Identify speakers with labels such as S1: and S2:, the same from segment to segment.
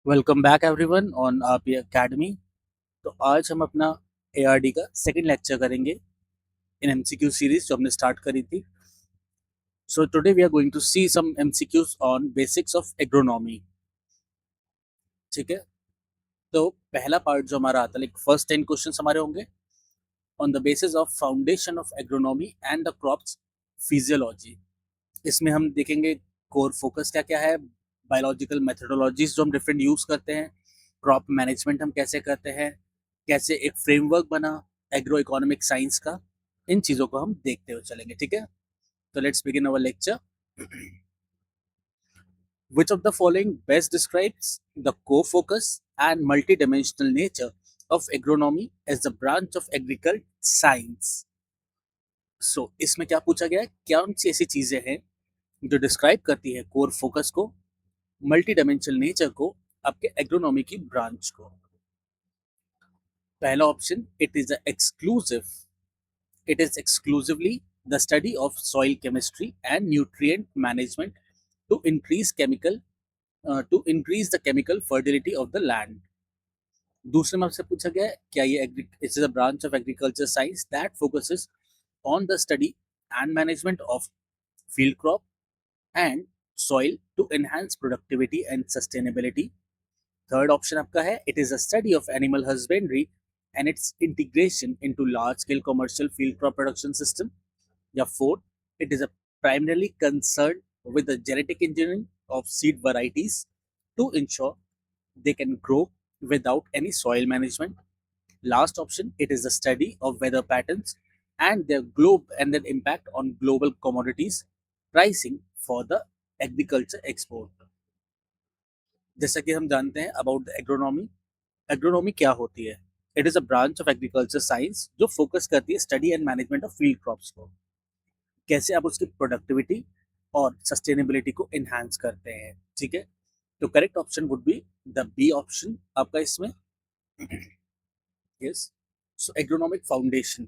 S1: Welcome back everyone on RP academy. तो आज हम अपना एआरडी का सेकंड लेक्चर करेंगे इन एमसीक्यू सीरीज जो हमने स्टार्ट करी थी। So today we are going to see some MCQs on basics of agronomy. ठीक है, तो पहला पार्ट जो हमारा आता है, लाइक फर्स्ट 10 क्वेश्चंस हमारे होंगे on the basis of foundation of agronomy and the crops physiology. इसमें हम देखेंगे कोर फोकस क्या क्या है, बायोलॉजिकल मेथडोलॉजीज जो हम डिफरेंट यूज करते हैं, क्रॉप मैनेजमेंट हम कैसे करते हैं, कैसे एक फ्रेमवर्क बना एग्रो इकोनॉमिक साइंस का, इन चीज़ों को हम देखते हुए चलेंगे। ठीक है, तो let's begin our lecture. Which of the following best describes the co-focus and multidimensional nature of agronomy as a branch of agriculture science? So, इसमें क्या पूछा गया है, कौन सी ऐसी चीजें हैं जो डिस्क्राइब करती है कोर फोकस को, मल्टी डायमेंशनल नेचर को, आपके एग्रोनॉमी की ब्रांच को। पहला option, it is exclusively the study of soil chemistry and nutrient management to increase chemical to increase the chemical fertility of the land. दूसरे में आपसे पूछा गया है क्या ये it is a branch of agriculture science that focuses on the study and management of field crop and soil to enhance productivity and sustainability. Third option आपका है, it is a study of animal husbandry and its integration into large scale commercial field crop production system. या fourth, it is a primarily concerned with the genetic engineering of seed varieties to ensure they can grow without any soil management. Last option, it is the study of weather patterns and their impact on global commodities pricing for the agriculture export. जैसा कि हम जानते हैं about agronomy, agronomy क्या होती है? It is a branch of agriculture science जो focus करती है study and management of field crops को, कैसे आप उसकी प्रोडक्टिविटी और सस्टेनेबिलिटी को एनहांस करते हैं। ठीक है, तो correct option would be the b option आपका इसमें। Yes, so agronomic foundation,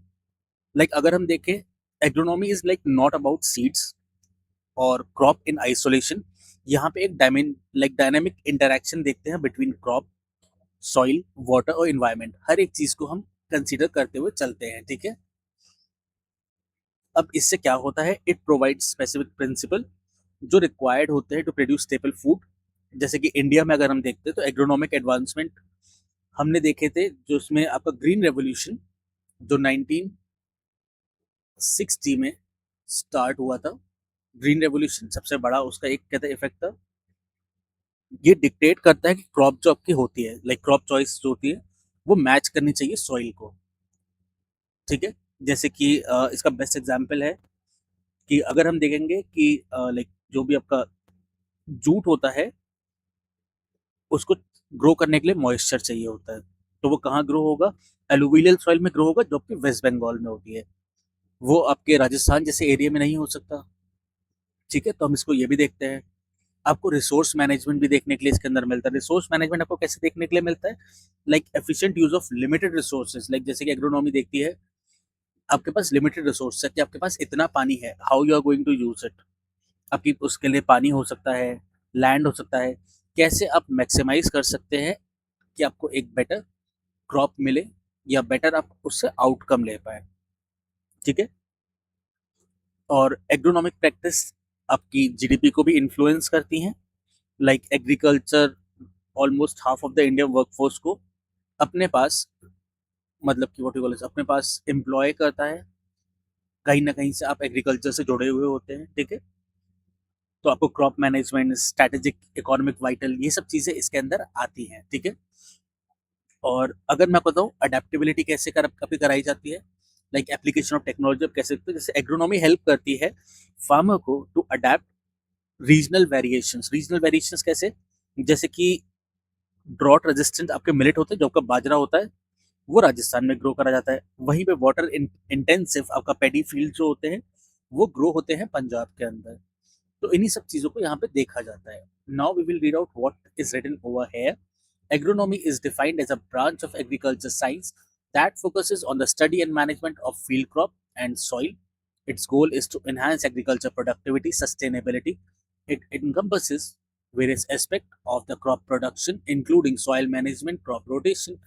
S1: like अगर हम देखें, agronomy is like not about seeds और क्रॉप इन आइसोलेशन। यहाँ पे एक डायनेमिक इंटरेक्शन देखते हैं बिटवीन क्रॉप, सॉइल, वाटर और इन्वायरमेंट। हर एक चीज को हम कंसीडर करते हुए चलते हैं। ठीक है, अब इससे क्या होता है, इट प्रोवाइड स्पेसिफिक प्रिंसिपल जो रिक्वायर्ड होते हैं टू प्रोड्यूस स्टेपल फूड। जैसे कि इंडिया में अगर हम देखते हैं तो एग्रोनॉमिक एडवांसमेंट हमने देखे थे, जो उसमें आपका ग्रीन रेवोल्यूशन जो 1960 में स्टार्ट हुआ था, ग्रीन रेवोल्यूशन सबसे बड़ा उसका एक कहते हैं इफेक्ट था। ये डिक्टेट करता है कि क्रॉप जो आपकी होती है, लाइक क्रॉप चॉइस जो होती है वो मैच करनी चाहिए सॉइल को। ठीक है, जैसे कि इसका बेस्ट एग्जांपल है कि अगर हम देखेंगे कि लाइक जो भी आपका जूट होता है उसको ग्रो करने के लिए मॉइस्चर चाहिए होता है, तो वो कहाँ ग्रो होगा? एलुवियल सॉइल में ग्रो होगा जो आपकी वेस्ट बंगाल में होती है, वो आपके राजस्थान जैसे एरिया में नहीं हो सकता। ठीक है, तो हम इसको ये भी देखते हैं। आपको रिसोर्स मैनेजमेंट भी देखने के लिए इसके अंदर मिलता है। रिसोर्स मैनेजमेंट आपको कैसे देखने के लिए मिलता है? Like efficient use of limited resources, like जैसे कि एग्रोनॉमी देखती है आपके पास लिमिटेड रिसोर्स है कि आपके पास इतना पानी है, how you are going to use it. आपकी उसके लिए पानी हो सकता है, लैंड हो सकता है, कैसे आप मैक्सिमाइज कर सकते हैं कि आपको एक बेटर क्रॉप मिले या बेटर आप उससे आउटकम ले पाए। ठीक है, और एग्रोनॉमिक प्रैक्टिस आपकी जीडीपी को भी इन्फ्लुएंस करती हैं। Like agriculture almost half of the Indian workforce को अपने पास, मतलब कि व्हाट यू कॉल, अपने पास एम्प्लॉय करता है। कहीं ना कहीं से आप एग्रीकल्चर से जुड़े हुए होते हैं। ठीक है, तो आपको crop management, strategic, economic vital, ये सब चीजें इसके अंदर आती हैं। ठीक है, और अगर मैं बताऊँ अडेप्टेबिलिटी कैसे कभी कराई जाती है, लाइक एप्लीकेशन ऑफ टेक्नोलॉजी आप कैसे, तो जैसे एग्रोनॉमी हेल्प करती है फार्मर को टू अडेप्ट रीजनल वेरिएशंस कैसे? जैसे कि ड्रॉट रेजिस्टेंट आपके मिलेट होते हैं, जो आपका बाजरा होता है वो राजस्थान में ग्रो करा जाता है। वहीं पे वाटर इंटेंसिव आपका पेडी फील्ड जो होते हैं वो ग्रो होते हैं पंजाब के अंदर। तो इन्हीं सब चीजों को यहाँ पे देखा जाता है। Now we will read out what is written over here. Agronomy is defined as a branch of agriculture science that focuses on the study and management of field crop and soil. Its goal is to enhance agriculture productivity, sustainability. It encompasses various aspects of the crop production, including soil management, crop rotation,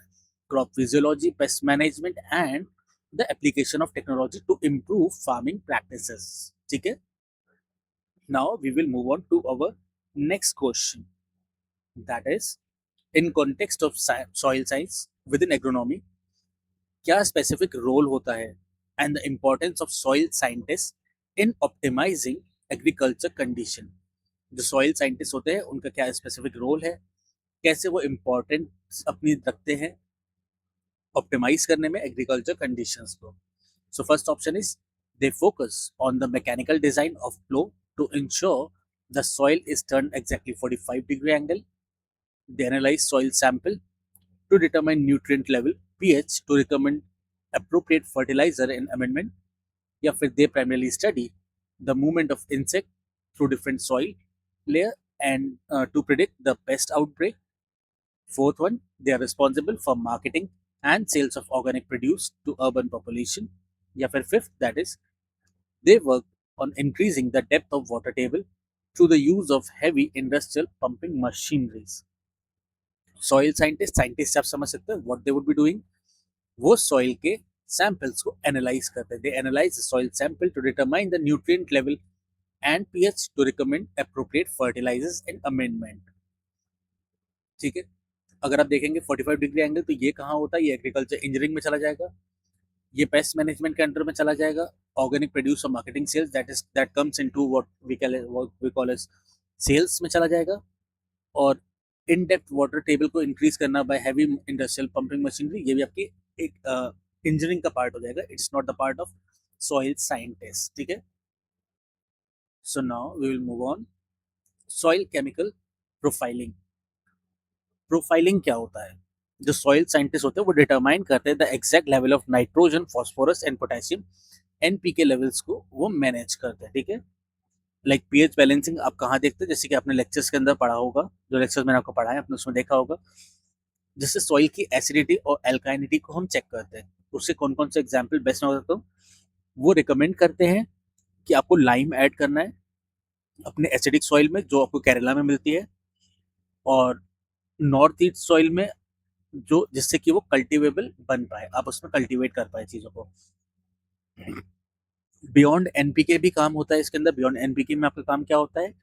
S1: crop physiology, pest management, and the application of technology to improve farming practices. ठीक है? Now we will move on to our next question. That is, in context of soil science within agronomy, क्या specific role होता है and the importance of soil scientists in optimizing agriculture condition. जो soil scientists होते हैं उनका क्या specific role है, कैसे वो importance अपनी रखते हैं optimize करने में agriculture conditions को. So first option is they focus on the mechanical design of plow to ensure the soil is turned exactly 45-degree angle. They analyze soil sample to determine nutrient level, pH to recommend appropriate fertilizer and amendment. या फिर they primarily study the movement of insect through different soil layer and to predict the pest outbreak. Fourth one, they are responsible for marketing and sales of organic produce to urban population. या फिर fifth, that is they work on increasing the depth of water table through the use of heavy industrial pumping machineries. Soil scientists आप समझ सकते हैं what they would be doing. वो soil के samples को analyze करते हैं. They analyze the soil sample to determine the nutrient level and pH to recommend appropriate fertilizers and amendment. ठीक है, अगर आप देखेंगे 45 डिग्री एंगल तो ये कहाँ होता है, ये एग्रीकल्चर इंजीनियरिंग में चला जाएगा, ये पेस्ट मैनेजमेंट के अंडर में चला जाएगा, ऑर्गेनिक प्रोड्यूस और marketing sales that comes into what we call as sales में चला जाएगा, और इन डेप्थ वाटर टेबल को इंक्रीज करना by heavy industrial pumping machinery, ये भी आपकी एक इंजीनियरिंग का पार्ट हो जाएगा. It's not the part of soil scientist. ठीक है, so now we will move on. Soil chemical profiling. Profiling क्या होता है? जो सॉइल साइंटिस्ट होते हैं वो डिटरमाइन करते हैं the exact level of nitrogen, phosphorus and potassium, NPK levels को वो मैनेज करते हैं. ठीक है, लाइक पीएच बैलेंसिंग आप कहाँ देखते हैं, जैसे कि आपने लेक्चर्स के अंदर पढ़ा होगा, जो लेक्चर्स मैंने आपको पढ़ाया आपने उसमें देखा होगा, जिससे सॉइल की एसिडिटी और एल्काइनिटी को हम चेक करते हैं. उससे कौन कौन से एग्जाम्पल बेस्ट हो सकता है, वो रिकमेंड करते हैं कि आपको लाइम ऐड करना है अपने एसिडिक सॉइल में जो आपको केरला में मिलती है, और नॉर्थ ईस्ट सॉइल में जो जिससे कि वो कल्टिवेबल बन पाए, आप उसमें कल्टीवेट कर पाए चीज़ों को. बियॉन्ड एनपीके भी काम होता है इसके अंदर. बियॉन्ड एनपीके में आपका काम क्या होता है,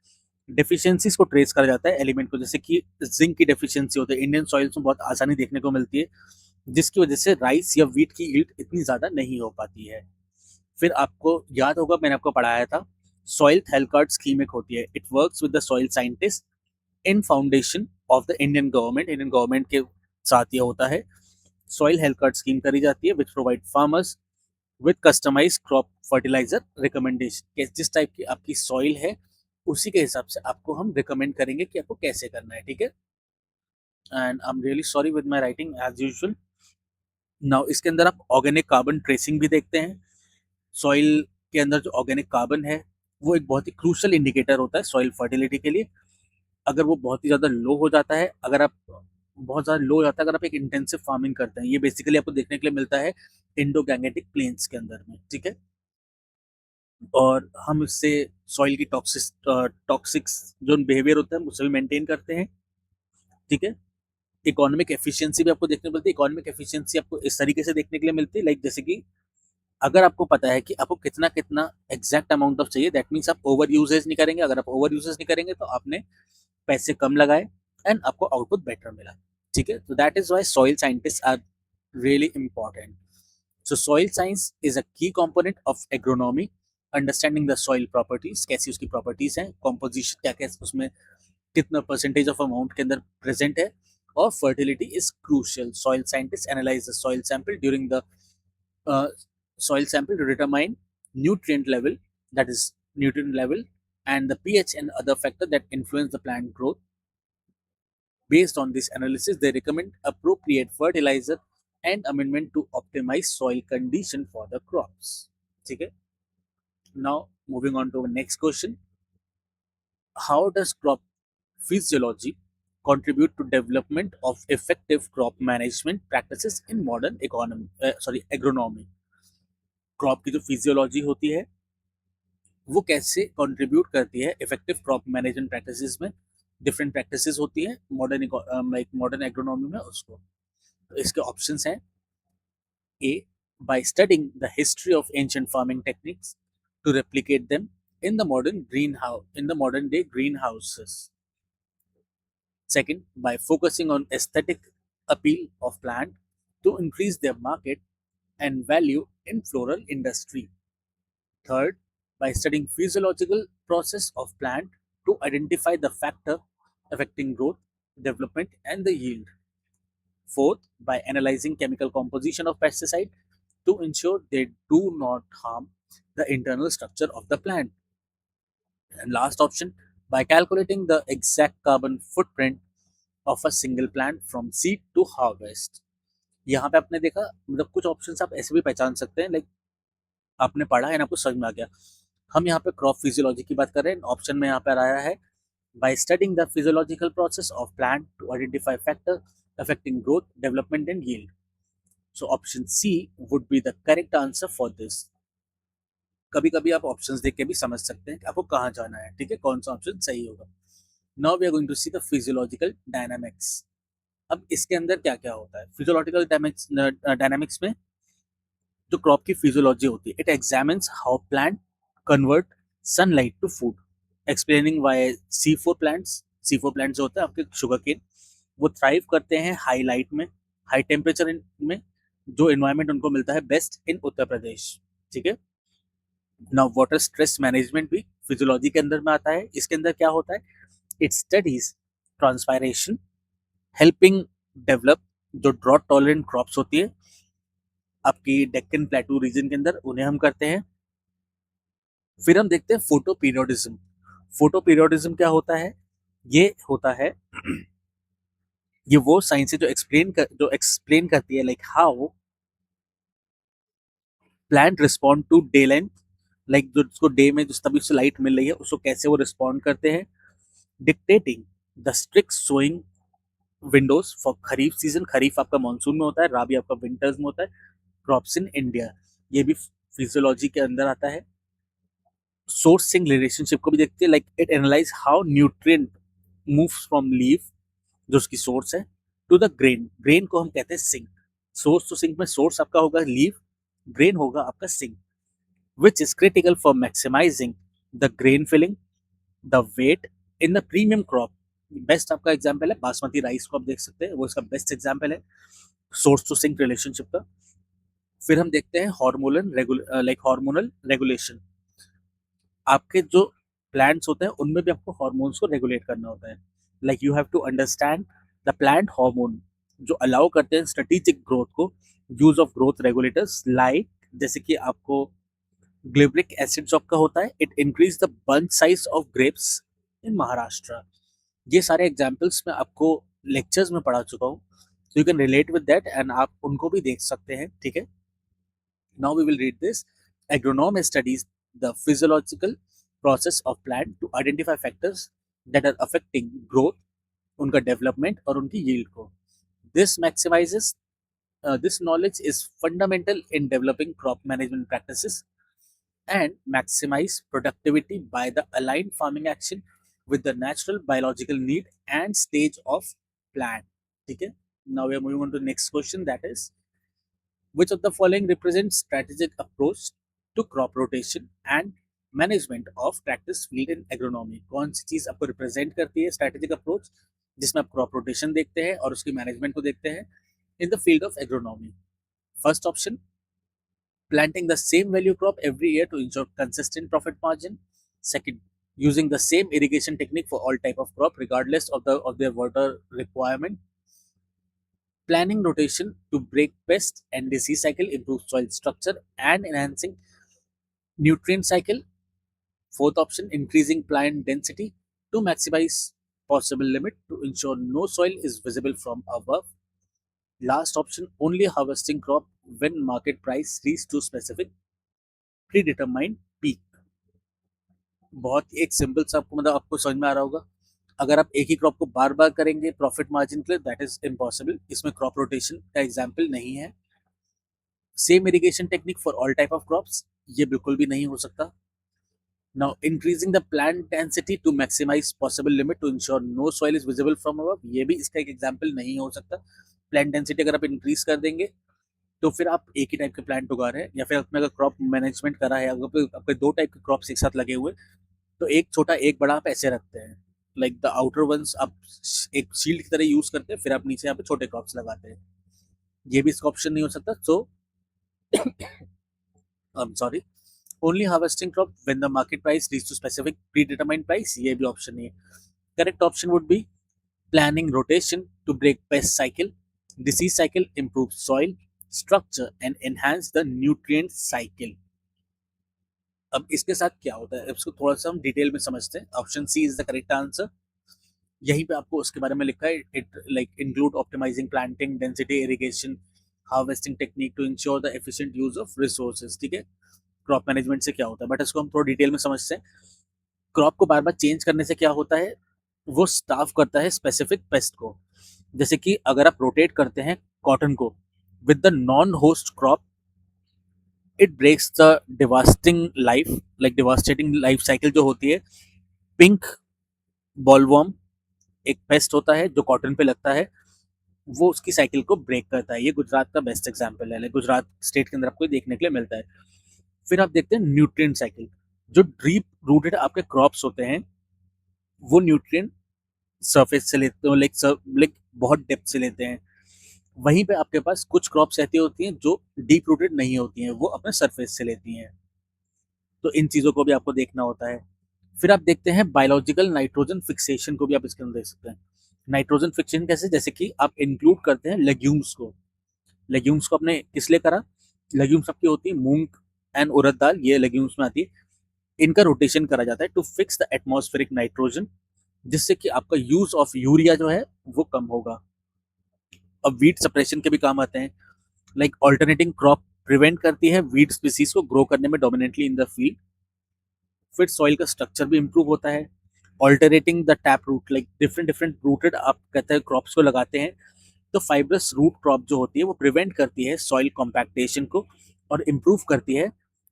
S1: डेफिशिएंसीज को ट्रेस करा जाता है एलिमेंट को, जैसे कि जिंक की डेफिशिएंसी होती है, इंडियन सॉइल्स में बहुत आसानी देखने को मिलती है, जिसकी वजह से राइस या वीट की यील्ड इतनी ज़्यादा नहीं हो पाती है. फिर आपको याद होगा मैंने आपको पढ़ाया था सॉइल हेल्थ कार्ड स्कीम एक होती है. It works with the soil scientist in foundation of the Indian government. Indian government के साथ ये होता है, सॉइल हेल्थ कार्ड स्कीम करी जाती है which provide farmers with customise crop fertiliser recommendation. जिस टाइप की आपकी सॉइल है उसी के हिसाब से आपको हम रिकमेंड करेंगे कि आपको कैसे करना है. ठीक है, and I am really sorry with my writing as usual. Now इसके अंदर आप ऑर्गेनिक कार्बन ट्रेसिंग भी देखते हैं. सॉइल के अंदर जो ऑर्गेनिक कार्बन है वो एक बहुत ही क्रूशल इंडिकेटर होता है सॉइल फर्टिलिटी के लिए. अगर वो बहुत ही ज़्यादा लो हो जाता है, अगर आप बहुत ज़्यादा लो हो जाता है अगर आप एक इंटेंसिव फार्मिंग करते हैं, ये बेसिकली आपको देखने के लिए मिलता है इंडो गैंगेटिक प्लेन्स के अंदर में. ठीक है, और हम इससे सॉइल की टॉक्सिक्स जो बिहेवियर होता है उससे भी मेंटेन करते हैं. ठीक है, इकोनॉमिक एफिशिएंसी भी आपको देखने को मिलती है. इकोनॉमिक एफिशिएंसी आपको इस तरीके से देखने के लिए मिलती है, लाइक जैसे कि अगर आपको पता है कि आपको कितना कितना एग्जैक्ट अमाउंट ऑफ चाहिए, दैट मीन्स आप ओवर यूजेज नहीं करेंगे. अगर आप ओवर यूजेज नहीं करेंगे तो आपने पैसे कम लगाए एंड आपको आउटपुट बेटर मिला. ठीक है, तो that is why soil scientists are really important. So soil science is a key component of agronomy. Understanding the soil properties, कैसी उसकी प्रॉपर्टीज हैं, कॉम्पोजिशन क्या क्या उसमें कितना परसेंटेज ऑफ अमाउंट के अंदर प्रेजेंट है, और fertility is crucial. Soil scientist analyse the soil sample during the soil sample to determine nutrient level, that is nutrient level, and the pH and other factor that influence the plant growth. Based on this analysis, they recommend appropriate fertilizer and amendment to optimize soil condition for the crops. Okay. Now moving on to the next question. How does crop physiology contribute to development of effective crop management practices in modern agronomy? Crop की जो physiology होती है वो कैसे contribute करती है effective crop management practices में different practices होती हैं मॉडर्न एग्रोनॉमी में उसको। तो इसके ऑप्शंस हैं A. By studying the history of ancient farming techniques to replicate them in the modern day greenhouses. Second, by focusing on aesthetic appeal of plant to increase their market and value in floral industry. Third, by studying physiological process of plant to identify the factor affecting growth, development and the yield. Fourth, by analyzing chemical composition of pesticide to ensure they do not harm the internal structure of the plant. And last option, by calculating the exact carbon footprint of a single plant from seed to harvest. यहाँ पे आपने देखा, मतलब कुछ options आप ऐसे भी पहचान सकते हैं, लाइक आपने पढ़ा है ना, आपको समझ में आ गया। हम यहाँ पे क्रॉप फिजियोलॉजी की बात कर रहे हैं। ऑप्शन में यहाँ पर आया है by studying the physiological process of plant to identify factors affecting growth, development and yield. So option C would be the correct answer for this. कभी कभी आप ऑप्शंस देख के भी समझ सकते हैं कि आपको कहाँ जाना है, ठीक है, कौन सा ऑप्शन सही होगा। Now we are going to see the physiological dynamics. अब इसके अंदर क्या क्या होता है फिजियोलॉजिकल डायनामिक्स में? जो क्रॉप की फिजियोलॉजी होती है, it examines how plant convert sunlight to food, explaining why C4 plants जो होते हैं आपके शुगर केन, वो थ्राइव करते हैं हाई लाइट में, हाई टेम्परेचर में, जो एनवायरनमेंट उनको मिलता है बेस्ट इन उत्तर प्रदेश, ठीक है। नाउ वाटर स्ट्रेस मैनेजमेंट भी फिजियोलॉजी के अंदर में आता है। इसके अंदर क्या होता है? It studies transpiration helping develop जो ड्रॉट टॉलरेंट क्रॉप्स होती है आपकी डेक्कन प्लेटू रीजन के अंदर, उन्हें हम करते हैं। फिर हम देखते हैं फोटो पीरियोडिज्म। फोटो पीरियोडिज्म क्या होता है? ये होता है ये वो साइंस है जो एक्सप्लेन करती है like how plant respond to day length, like जो उसको डे में जिस तभी से लाइट मिल रही है उसको कैसे वो रिस्पॉन्ड करते हैं। Dictating the strict sowing windows for kharif season, kharif आपका मानसून में होता है, राबी आपका विंटर्स में होता है, क्रॉप्स इन इंडिया, ये भी फिजियोलॉजी के अंदर आता है। सोर्सिंग रिलेशनशिप को भी देखते हैं, like it analyse how nutrient moves from leaf जो उसकी सोर्स है टू द ग्रेन, ग्रेन को हम कहते हैं सिंक। सोर्स तो सिंक में सोर्स आपका होगा लीफ, ग्रेन होगा आपका sink, which is critical for maximising the grain filling the weight in the premium crop. Best आपका एग्जाम्पल है बासमती राइस को आप देख सकते हैं, वो इसका बेस्ट एग्जाम्पल है सोर्स टू सिंक रिलेशनशिप का। फिर हम देखते हैं हार्मोनल रेगुलेशन। आपके जो प्लांट्स होते हैं उनमें भी आपको हार्मोन्स को रेगुलेट करना होता है, like you have to understand the plant hormone जो अलाउ करते हैं स्ट्रेटेजिक ग्रोथ को, use of growth regulators like जैसे कि आपको ग्लिबरिक एसिड जो आपका होता है, it increase the bunch size of grapes in Maharashtra. ये सारे एग्जाम्पल्स मैं आपको लेक्चर्स में पढ़ा चुका हूँ, so you can relate with that and आप उनको भी देख सकते हैं, ठीक है। Now we will read this. Agronome studies the physiological process of plant to identify factors that are affecting growth, उनका development और उनकी yield को. This maximizes this knowledge is fundamental in developing crop management practices and maximize productivity by the aligned farming action with the natural biological need and stage of plant. ठीक है. Now we are moving on to the next question, that is, which of the following represents strategic approach to crop rotation and management of practice field in agronomy? कौन सी चीज आपको represent करती है strategic approach जिसमें आप crop rotation देखते हैं और उसकी मैनेजमेंट को देखते हैं in the field of agronomy? First option, planting the same value crop every year to ensure consistent profit margin. Second, using the same irrigation technique for all type of crop regardless of their water requirement. Planning rotation to break pest and disease cycle, improve soil structure and enhancing nutrient cycle. Fourth option, increasing plant density to maximize possible limit to ensure no soil is visible from above. Last option, only harvesting crop when market price reach to specific predetermined peak. बहुत एक simple सा आपको मतलब आपको समझ में आ रहा होगा। अगर आप एक ही क्रॉप को बार बार करेंगे प्रॉफिट मार्जिन के लिए, दैट इज इम्पॉसिबल, इसमें क्रॉप रोटेशन का एग्जाम्पल नहीं है। Same irrigation technique for all type of crops, ये बिल्कुल भी नहीं हो सकता। Now, increasing the plant density to maximize possible limit to ensure no soil is visible from above, ये भी इसका एक एग्जाम्पल नहीं हो सकता। प्लांट डेंसिटी अगर आप इंक्रीज कर देंगे तो फिर आप एक ही टाइप के प्लांट उगा रहे हैं, या फिर आपने अगर क्रॉप मैनेजमेंट करा है, अगर आपके दो टाइप के क्रॉप्स एक साथ लगे हुए, तो एक छोटा एक बड़ा आप ऐसे रखते हैं, लाइक द आउटर वंस आप एक शील्ड की तरह यूज करते हैं, फिर आप नीचे यहाँ पे छोटे क्रॉप्स लगाते हैं। ये भी इसका ऑप्शन नहीं हो सकता। So I am sorry, only harvesting crop when the market price reach to specific predetermined price, ये भी ऑप्शन नहीं है। Correct option would be planning rotation to break pest cycle, disease cycle, improve soil structure and enhance the nutrient cycle। अब इसके साथ क्या होता है, इसको थोड़ा सा हम डिटेल में समझते हैं। Option C is the correct answer. यहीं पे आपको उसके बारे में लिखा है, it like include optimising planting density, irrigation, harvesting technique to ensure the efficient use of resources. ठीक है, क्रॉप मैनेजमेंट से क्या होता है, बट इसको हम थोड़ा डिटेल में समझते हैं। क्रॉप को बार बार चेंज करने से क्या होता है, वो स्टाफ करता है स्पेसिफिक पेस्ट को। जैसे कि अगर आप रोटेट करते हैं कॉटन को with the non host crop, it breaks the devastating life cycle जो होती है। पिंक बॉलवर्म एक पेस्ट होता है जो कॉटन पे लगता है, वो उसकी साइकिल को ब्रेक करता है। ये गुजरात का बेस्ट एग्जाम्पल है, गुजरात स्टेट के अंदर आपको देखने के लिए मिलता है। फिर आप देखते हैं न्यूट्रिएंट साइकिल। जो डीप रूटेड आपके क्रॉप्स होते हैं, वो न्यूट्रिएंट सरफेस से लेते हैं, लाइक बहुत डेप्थ से लेते हैं। वहीं पे आपके पास कुछ क्रॉप्स ऐसी होती हैं जो डीप रूटेड नहीं होती हैं, वो अपने सरफेस से लेती हैं। तो इन चीज़ों को भी आपको देखना होता है। फिर आप देखते हैं बायोलॉजिकल नाइट्रोजन फिक्सेशन को भी आप इसके अंदर देख सकते हैं। नाइट्रोजन फिक्सेशन कैसे, जैसे कि आप इंक्लूड करते हैं लेग्यूम्स को। लेग्यूम्स को आपने किस लिए करा, लेग्यूम्स आपकी होती है मूंग एंड उड़द दाल, ये लेग्यूम्स में आती है। इनका रोटेशन करा जाता है to fix the atmospheric nitrogen, जिससे कि आपका यूज ऑफ यूरिया जो है वो कम होगा। अब वीट सप्रेशन के भी काम आते हैं, लाइक ऑल्टरनेटिंग क्रॉप प्रिवेंट करती है वीट स्पीसीज को ग्रो करने में डोमिनेटली इन द फील्ड। फिर सॉइल का स्ट्रक्चर भी इंप्रूव होता है। Altering the tap root, like different different rooted आप कहते हैं क्रॉप्स को लगाते हैं, तो फाइब्रस रूट क्रॉप जो होती है वो प्रिवेंट करती है सॉइल कॉम्पैक्टेशन को और इम्प्रूव करती है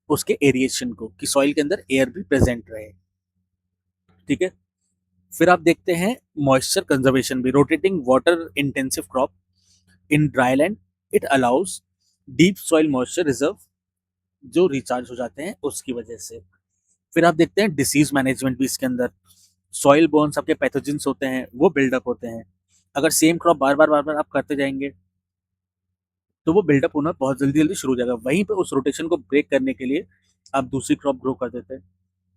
S1: उसके एरिएशन को, कि सॉइल के अंदर एयर भी प्रेजेंट रहे। ठीक है, फिर आप देखते हैं मॉइस्चर कंजर्वेशन भी। Rotating water intensive crop in dry land, it allows deep soil moisture reserve जो रिचार्ज हो जाते हैं उसकी वजह से। फिर आप देखते हैं डिसीज मैनेजमेंट भी इसके अंदर। सॉइल बोन्स आपके पैथोजेंस होते हैं, वो बिल्डअप होते हैं। अगर सेम क्रॉप बार बार आप करते जाएंगे तो वो बिल्डअप होना बहुत जल्दी जल्दी शुरू हो जाएगा। वहीं पे उस रोटेशन को ब्रेक करने के लिए आप दूसरी क्रॉप ग्रो कर देते हैं,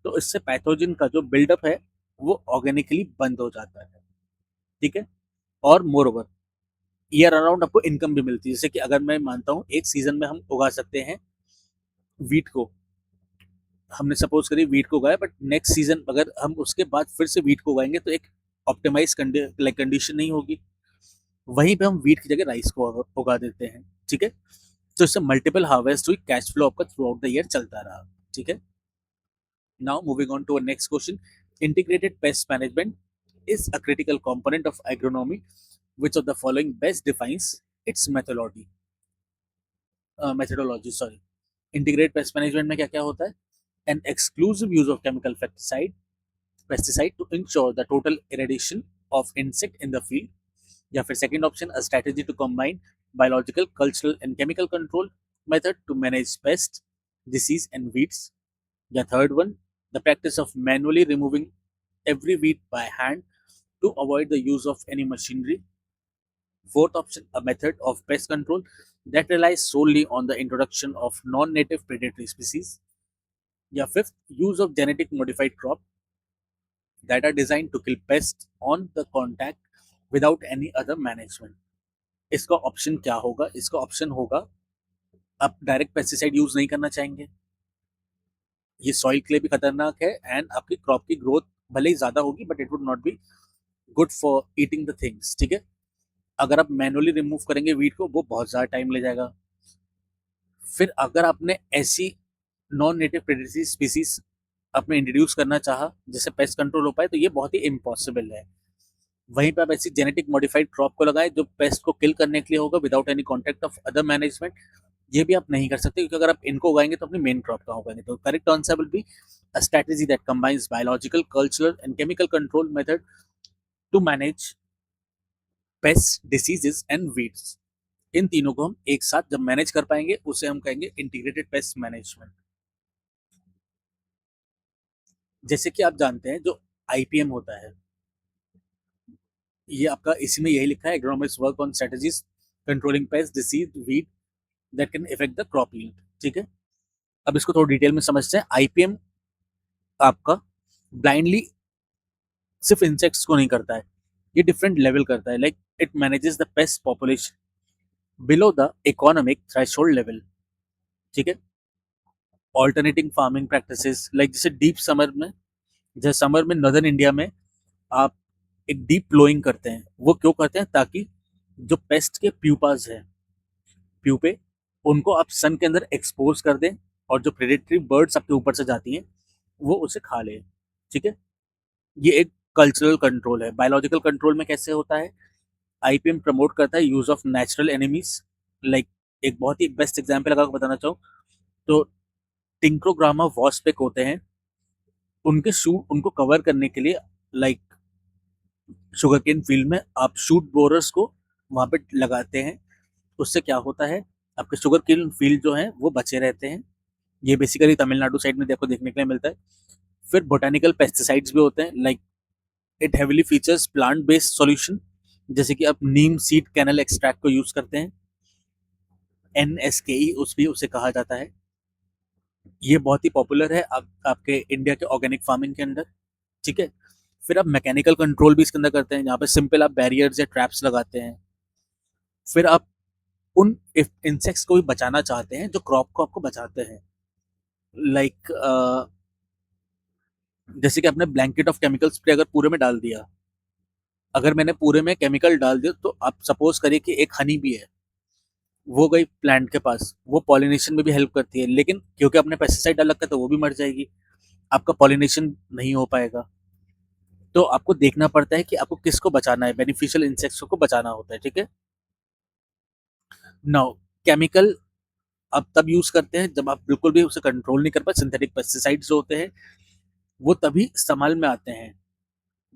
S1: तो इससे पैथोजन का जो बिल्डअप है वो ऑर्गेनिकली बंद हो जाता है। ठीक है, और मोर ओवर ईयर अराउंड आपको इनकम भी मिलती है। जैसे कि अगर मैं मानता हूँ एक सीजन में हम उगा सकते हैं वीट को, हमने सपोज करी वीट को उगाया, बट नेक्स्ट सीजन अगर हम उसके बाद फिर से वीट को उगाएंगे तो एक ऑप्टिमाइज कंडीशन नहीं होगी। वहीं पे हम वीट की जगह राइस को उगा देते हैं। ठीक है, तो इससे मल्टीपल हार्वेस्ट हुई, कैश फ्लो आपका थ्रू आउट द ईयर चलता रहा। ठीक है, now moving on to next question. Integrated pest management is a critical component of agronomy. Which of the following best defines its methodology? Sorry, integrated pest management में क्या क्या होता है? An exclusive use of chemical pesticide to ensure the total eradication of insect in the field. या फिर second option, a strategy to combine biological, cultural and chemical control method to manage pests, disease and weeds. या third one, the practice of manually removing every weed by hand to avoid the use of any machinery. Fourth option, a method of pest control that relies solely on the introduction of non-native predatory species. या fifth, use of genetic modified crop that are designed to kill pests on the contact without any other management. इसका option क्या होगा? इसका option होगा आप direct pesticide use नहीं करना चाहेंगे, ये सॉइल के लिए भी खतरनाक है एंड आपकी क्रॉप की ग्रोथ भले ही ज्यादा होगी but it would not be good for eating the things. ठीक है, अगर आप मैनुअली रिमूव करेंगे वीट को वो बहुत ज़्यादा टाइम ले जाएगा। फिर अगर आपने ऐसी नॉन नेटिव प्रेडेटरी स्पीसीज आपने इंट्रोड्यूस करना चाहा जिससे पेस्ट कंट्रोल हो पाए तो ये बहुत ही इम्पॉसिबल है। वहीं पे आप ऐसी जेनेटिक मॉडिफाइड क्रॉप को लगाए जो पेस्ट को किल करने के लिए होगा without any contact of other management, ये भी आप नहीं कर सकते, क्योंकि अगर आप इनको उगाएंगे तो अपनी मेन क्रॉप कहाँ उगाएंगे। तो correct answer will be a strategy that combines biological, cultural and chemical control method to manage pest, diseases and weeds. इन तीनों को हम एक साथ जब मैनेज कर पाएंगे उसे हम कहेंगे इंटीग्रेटेड पेस्ट मैनेजमेंट। जैसे कि आप जानते हैं जो आईपीएम होता है, ये आपका इसी में यही लिखा है, agronomics work on strategies controlling paste, disease, weed that can effect the crop yield. ठीक है, अब इसको थोड़ा डिटेल में समझते हैं। आईपीएम आपका ब्लाइंडली सिर्फ इंसेक्ट्स को नहीं करता है, ये डिफरेंट लेवल करता है। Like it manages the paste population below the economic threshold level. ठीक है, ऑल्टरनेटिंग फार्मिंग प्रैक्टिसेस, लाइक जैसे डीप समर में, जैसे समर में नॉर्दर्न इंडिया में आप एक डीप प्लोइंग करते हैं। वो क्यों करते हैं? ताकि जो पेस्ट के प्यूपाज हैं, प्यूपे, उनको आप सन के अंदर एक्सपोज कर दें और जो प्रेडेटरी बर्ड्स आपके ऊपर से जाती हैं वो उसे खा ले। ठीक है, ये एक कल्चरल कंट्रोल है। बायोलॉजिकल कंट्रोल में कैसे होता है? आईपीएम प्रमोट करता है use of natural enemies. Like एक बहुत ही बेस्ट एग्जांपल अगर बताना चाहूँ तो टिंक्रोग्रामा वॉस्पिक होते हैं, उनके शूट, उनको कवर करने के लिए लाइक शुगर केन फील्ड में आप शूट बोरर्स को वहां पे लगाते हैं। उससे क्या होता है, आपके शुगर केन फील्ड जो है वो बचे रहते हैं। ये बेसिकली तमिलनाडु साइड में आपको देखने के लिए मिलता है। फिर बोटानिकल पेस्टिसाइड्स भी होते हैं, like it heavily features plant based solution, जैसे कि आप नीम सीड कैनल एक्सट्रैक्ट को यूज करते हैं, NSKE उस भी उसे कहा जाता है। ये बहुत ही पॉपुलर है आपके इंडिया के ऑर्गेनिक फार्मिंग के अंदर। ठीक है, फिर आप मैकेनिकल कंट्रोल भी इसके अंदर करते हैं, जहाँ पे सिंपल आप बैरियर्स या ट्रैप्स लगाते हैं। फिर आप उन इंसेक्ट्स को भी बचाना चाहते हैं जो क्रॉप को आपको बचाते हैं। लाइक जैसे कि आपने ब्लैंकेट ऑफ केमिकल स्प्रे अगर पूरे में डाल दिया, अगर मैंने पूरे में केमिकल डाल दिया तो आप सपोज करिए कि एक हनी भी है, वो गई प्लांट के पास, वो पॉलिनेशन में भी हेल्प करती है, लेकिन क्योंकि आपने पेस्टिसाइड डाल रखा है तो वो भी मर जाएगी, आपका पॉलिनेशन नहीं हो पाएगा। तो आपको देखना पड़ता है कि आपको किसको बचाना है, बेनिफिशियल इंसेक्ट्स को बचाना होता है। ठीक है, नाउ केमिकल आप तब यूज करते हैं जब आप बिल्कुल भी उसे कंट्रोल नहीं कर पाए। सिंथेटिक पेस्टिसाइड्स जो होते हैं वो तभी इस्तेमाल में आते हैं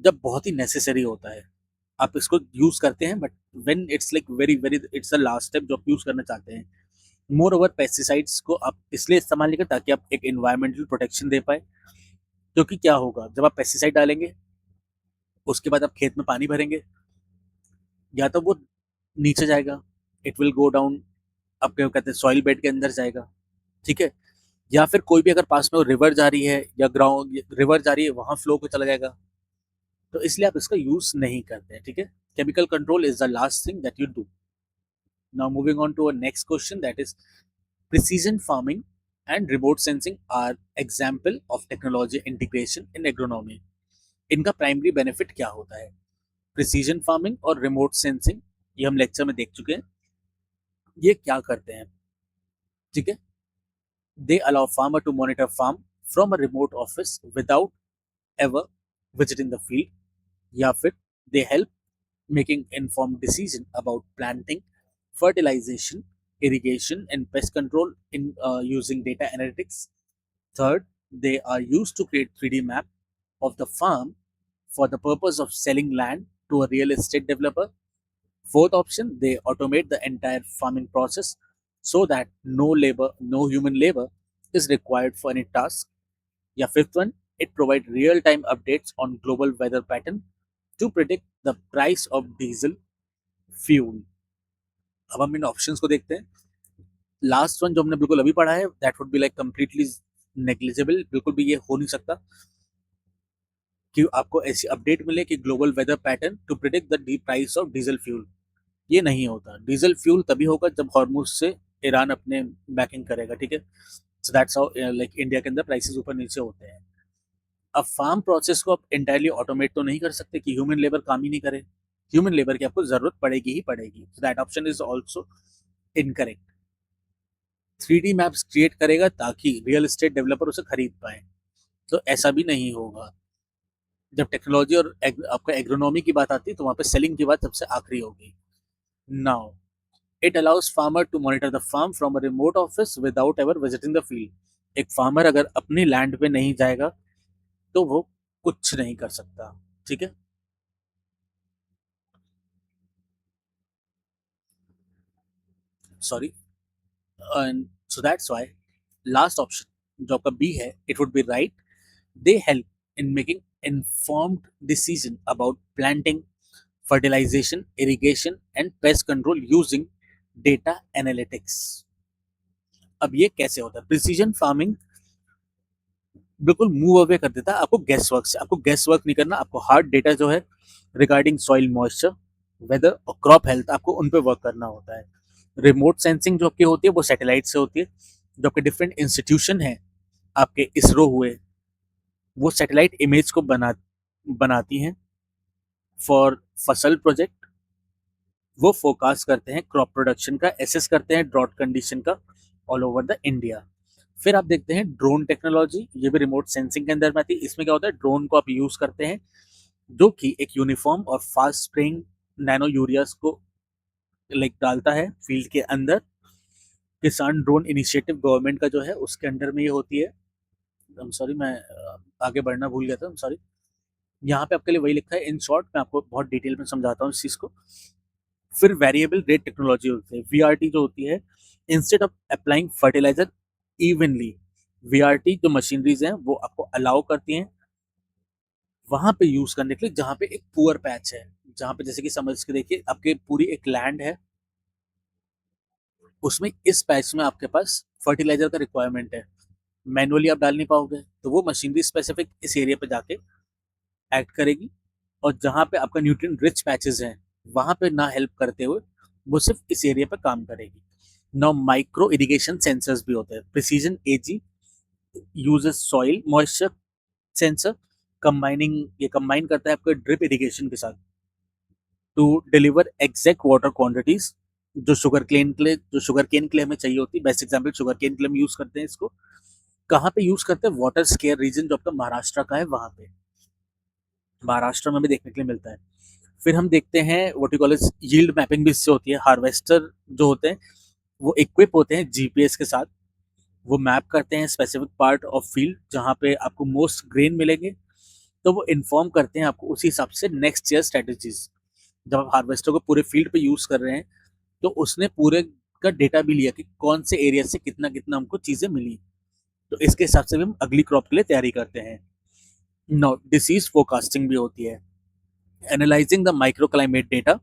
S1: जब बहुत ही नेसेसरी होता है। आप इसको यूज करते हैं, but when it's like very very, it's the last step जो आप यूज करना चाहते हैं। मोर ओवर पेस्टिसाइड्स को आप इसलिए इस्तेमाल नहीं करते ताकि आप एक एनवायरमेंटल प्रोटेक्शन दे पाए। क्योंकि क्या होगा, जब आप पेस्टिसाइड डालेंगे उसके बाद आप खेत में पानी भरेंगे, या तो वो नीचे जाएगा, इट विल गो डाउन, आपके कहते हैं सॉइल बेड के अंदर जाएगा। ठीक है, या फिर कोई भी अगर पास में रिवर जा रही है या ग्राउंड रिवर जा रही है वहां फ्लो को चला जाएगा। तो इसलिए आप इसका यूज नहीं करते हैं। ठीक है, chemical control is the last thing that you do. Now moving on to a next question, that is precision farming and remote sensing are example of technology integration in agronomy। इनका primary benefit क्या होता है? Precision farming और remote sensing, ये हम lecture में देख चुके हैं। ये क्या करते हैं? ठीक है, they allow farmer to monitor farm from a remote office without ever visiting the field, या फिर they help making informed decision about planting, fertilization, irrigation, and pest control in using data analytics. Third, they are used to create 3D map of the farm for the purpose of selling land to a real estate developer. Fourth option, they automate the entire farming process so that no human labor is required for any task. Yeah, fifth one, it provides real-time updates on global weather pattern to predict the price of diesel fuel। अब हम इन options को देखते हैं। Last one जो हमने बिल्कुल अभी पढ़ा है, that would be like completely negligible. बिल्कुल भी ये हो नहीं सकता कि आपको ऐसी अपडेट मिले कि global weather pattern to predict the price of diesel fuel. ये नहीं होता। डीजल फ्यूल तभी होगा जब हॉर्मुज से ईरान अपने बैकिंग करेगा। ठीक है, so that's how like India के अंदर प्राइसेस ऊपर नीचे होते हैं। अब फार्म प्रोसेस को आप इंटायरली ऑटोमेट तो नहीं कर सकते कि ह्यूमन लेबर काम ही नहीं करे। ह्यूमन लेबर की आपको जरूरत पड़ेगी ही पड़ेगी। So that option is also incorrect. 3D maps create करेगा ताकि रियल एस्टेट डेवलपर उसे खरीद पाए, तो ऐसा भी नहीं होगा। जब टेक्नोलॉजी और आपका एग्रोनॉमी की बात आती है तो वहां पे सेलिंग की बात सबसे आखिरी होगी। Now it allows farmer to monitor the farm from a remote office without ever visiting the field. एक फार्मर अगर अपनी लैंड पे नहीं जाएगा तो वो कुछ नहीं कर सकता। ठीक है। Sorry. And so that's why last option जो आपका बी है, it would B right. They help in making informed decision about planting, fertilization, irrigation and pest control using data analytics। अब ये कैसे होता है? प्रिसीजन फार्मिंग बिल्कुल मूव अवे कर देता है आपको गैस वर्क से। आपको गैस वर्क नहीं करना, आपको हार्ड डेटा जो है रिगार्डिंग सॉइल मॉइस्चर, वेदर और क्रॉप हेल्थ, आपको उन पे वर्क करना होता है। रिमोट सेंसिंग जो आपकी होती है वो सैटेलाइट से होती है। जो आपके डिफरेंट इंस्टीट्यूशन है, आपके इसरो हुए, वो सैटेलाइट इमेज को बनाती हैं फॉर फसल प्रोजेक्ट। वो फोरकास्ट करते हैं क्रॉप प्रोडक्शन का, एसेस करते हैं ड्रॉट कंडीशन का ऑल ओवर द इंडिया। फिर आप देखते हैं ड्रोन टेक्नोलॉजी, ये भी रिमोट सेंसिंग के अंदर में आती है। इसमें क्या होता है, ड्रोन को आप यूज करते हैं जो कि एक यूनिफॉर्म और फास्ट स्प्रेइंग नैनो यूरियास को लाइक डालता है फील्ड के अंदर। किसान ड्रोन इनिशिएटिव गवर्नमेंट का जो है उसके अंडर में ये होती है। सॉरी, मैं आगे बढ़ना भूल गया था, सॉरी। यहाँ पे आपके लिए वही लिखा है। इन शॉर्ट मैं आपको बहुत डिटेल में समझाता हूँ इस चीज को। फिर वेरिएबल रेट टेक्नोलॉजी होती है, वीआरटी जो होती है। Instead of applying fertiliser evenly, VRT जो मशीनरीज हैं वो आपको अलाउ करती हैं वहां पे यूज करने के लिए जहां पे एक पुअर पैच है। जहां पे जैसे कि समझ के देखिए, आपके पूरी एक लैंड है, उसमें इस पैच में आपके पास फर्टिलाइजर का रिक्वायरमेंट है, मैनुअली आप डाल नहीं पाओगे, तो वो मशीनरी स्पेसिफिक इस एरिया पे जाके एक्ट करेगी। और जहाँ पे आपका न्यूट्रिएंट रिच पैचेस हैं, वहां पे ना हेल्प करते हुए वो सिर्फ इस एरिया पे काम करेगी। नाउ माइक्रो इरिगेशन सेंसर्स भी होते हैं। Precision ag uses soil moisture sensor combining, ये कंबाइन करता है आपके ड्रिप इरिगेशन के साथ to deliver exact water quantities जो शुगर केन के लिए हमें चाहिए होती है। बेस्ट एग्जांपल शुगर केन के लिए हम यूज करते हैं इसको। कहाँ पे यूज करते हैं? वाटर स्केयर रीजन जो आपका महाराष्ट्र का है वहां पे, महाराष्ट्र में भी देखने के लिए मिलता है। फिर हम देखते हैं what you call is yield mapping भी इससे होती है। हार्वेस्टर जो होते हैं वो इक्विप होते हैं जीपीएस के साथ। वो मैप करते हैं स्पेसिफिक पार्ट ऑफ फील्ड जहाँ पे आपको मोस्ट ग्रेन मिलेंगे, तो वो इन्फॉर्म करते हैं आपको उसी हिसाब से नेक्स्ट ईयर स्ट्रेटेजीज। जब आप हार्वेस्टर को पूरे फील्ड पे यूज कर रहे हैं तो उसने पूरे का डेटा भी लिया कि कौन से एरिया से कितना कितना हमको चीजें मिली, तो इसके हिसाब से भी हम अगली क्रॉप के लिए तैयारी करते हैं। नो डिसीज फोरकास्टिंग भी होती है। Analysing the micro climate data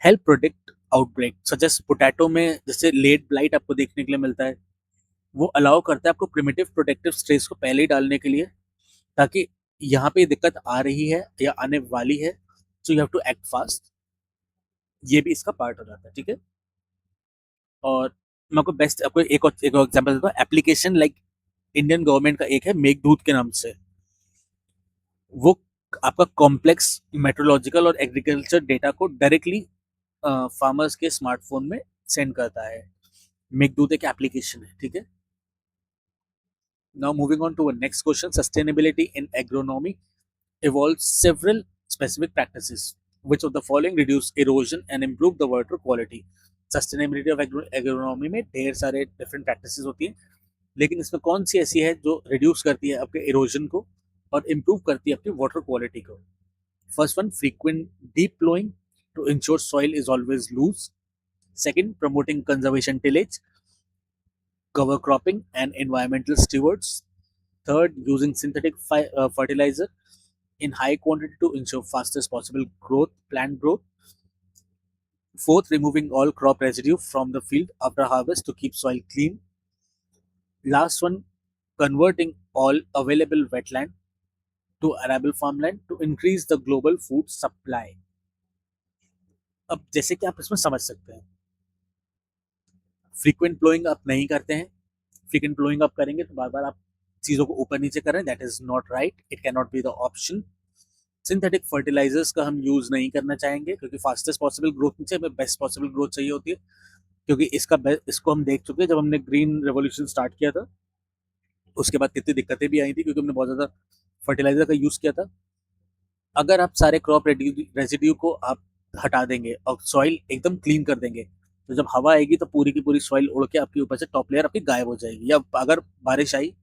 S1: help predict outbreak such as potato में जैसे लेट ब्लाइट आपको देखने के लिए मिलता है। वो अलाउ करता है आपको प्रिमिटिव प्रोटेक्टिव स्ट्रेस को पहले ही डालने के लिए, ताकि यहाँ पे दिक्कत आ रही है या आने वाली है, so you have to act fast. ये भी इसका पार्ट हो जाता है। ठीक है। और मैं आपको बेस्ट आपको एक और एग्जांपल देता हूँ। एप्लीकेशन लाइक इंडियन गवर्नमेंट का एक है मेघदूत के नाम से। वो आपका कॉम्प्लेक्स मेट्रोलॉजिकल और एग्रीकल्चर डेटा को डायरेक्टली फार्मर्स के स्मार्टफोन में सेंड करता है। मेघदूत एक एप्लीकेशन है। ठीक है। Now moving on to next question. Sustainability in agronomy evolved several specific practices. Which of the following reduce erosion and improve the water quality? Sustainability of agronomy में ढेर सारे different practices होती हैं, लेकिन इसमें कौन सी ऐसी है जो रिड्यूस करती है आपके इरोजन को और इम्प्रूव करती है आपकी वाटर क्वालिटी को? First one, frequent deep ploughing to ensure soil is always loose. Second, promoting conservation tillage, cover cropping and environmental stewards. Third, using synthetic fertilizer in high quantity to ensure fastest possible growth, plant growth. Fourth, removing all crop residue from the field after harvest to keep soil clean. Last one, converting all available wetland to arable farmland to increase the global food supply. अब जैसे कि आप इसमें समझ सकते हैं, frequent flowing आप नहीं करते हैं। फ्रीक्वेंट फ्लोइंग आप करेंगे तो बार बार आप चीज़ों को ऊपर नीचे कर रहे हैं, that is not right, it can not be the option. Synthetic fertilisers का हम यूज नहीं करना चाहेंगे, क्योंकि फास्टेस्ट पॉसिबल ग्रोथ नहीं चाहिए, हमें बेस्ट पॉसिबल ग्रोथ चाहिए होती है। क्योंकि इसको हम देख चुके हैं जब हमने ग्रीन रेवोल्यूशन स्टार्ट किया था, उसके बाद कितनी दिक्कतें भी आई थी क्योंकि हमने बहुत ज़्यादा फर्टिलाइजर का यूज़ किया था। अगर आप सारे क्रॉप रेजिड्यू को आप हटा देंगे और सॉइल एकदम क्लीन कर देंगे, तो जब हवा आएगी तो पूरी की पूरी सॉइल उड़ के आपके ऊपर से टॉप लेयर आपकी गायब हो जाएगी, या अगर बारिश आई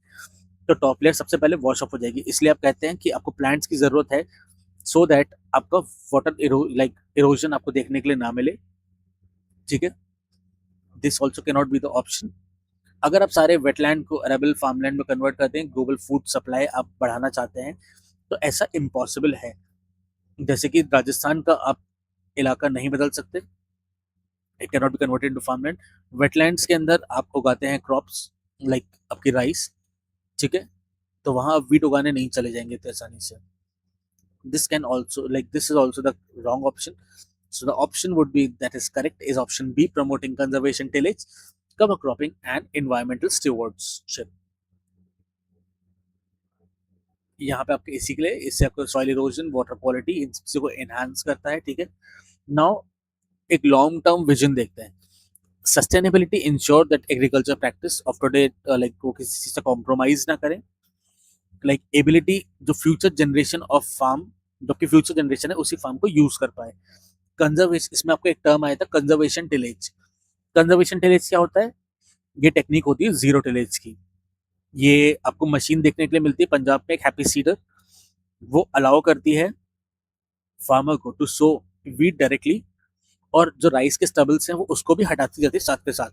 S1: तो टॉप लेयर सबसे पहले वॉश ऑफ हो जाएगी। इसलिए आप कहते हैं कि आपको प्लांट्स की जरूरत है, सो दैट आपका वाटर लाइक इरोजन आपको देखने के लिए ना मिले, ठीक है। This also cannot be the option. अगर आप सारे वेटलैंड को अरेबल फार्मलैंड में कन्वर्ट करते हैं, ग्लोबल फूड सप्लाई आप बढ़ाना चाहते हैं, तो ऐसा इम्पॉसिबल है। जैसे कि राजस्थान का आप इलाका नहीं बदल सकते, it can not be converted to farmland. Wetlands के अंदर आप उगाते हैं क्रॉप्स लाइक आपकी राइस, ठीक है, तो वहां आप वीट उगाने नहीं चले जाएंगे इतने आसानी से। This can also like this is also the wrong option. So the option would be that is correct is option B, promoting conservation tillage, cover cropping and environmental stewardship. यहाँ पे आपके इसी के लिए, इससे आपको सॉइल इरोजन, वाटर क्वालिटी, इन सबसे को एनहांस करता है, ठीक है। नाउ एक लॉन्ग टर्म विजन देखते हैं। Sustainability ensure that agriculture practice of today like वो किसी चीज से कॉम्प्रोमाइज ना करें, लाइक एबिलिटी जो फ्यूचर जनरेशन ऑफ फार्म, जो कि फ्यूचर जनरेशन है उसी फार्म को यूज कर पाए। कंजर्वेशन, इसमें आपको एक टर्म आया था कंजर्वेशन टिलेज। कंजर्वेशन टिलेज क्या होता है? ये टेक्निक होती है जीरो टिलेज की। ये आपको मशीन देखने के लिए मिलती है पंजाब में, एक हैप्पी सीडर, वो अलाउ करती है फार्मर को टू सो वीट डायरेक्टली, और जो राइस के स्टबल्स हैं वो उसको भी हटाती जाती है साथ के साथ।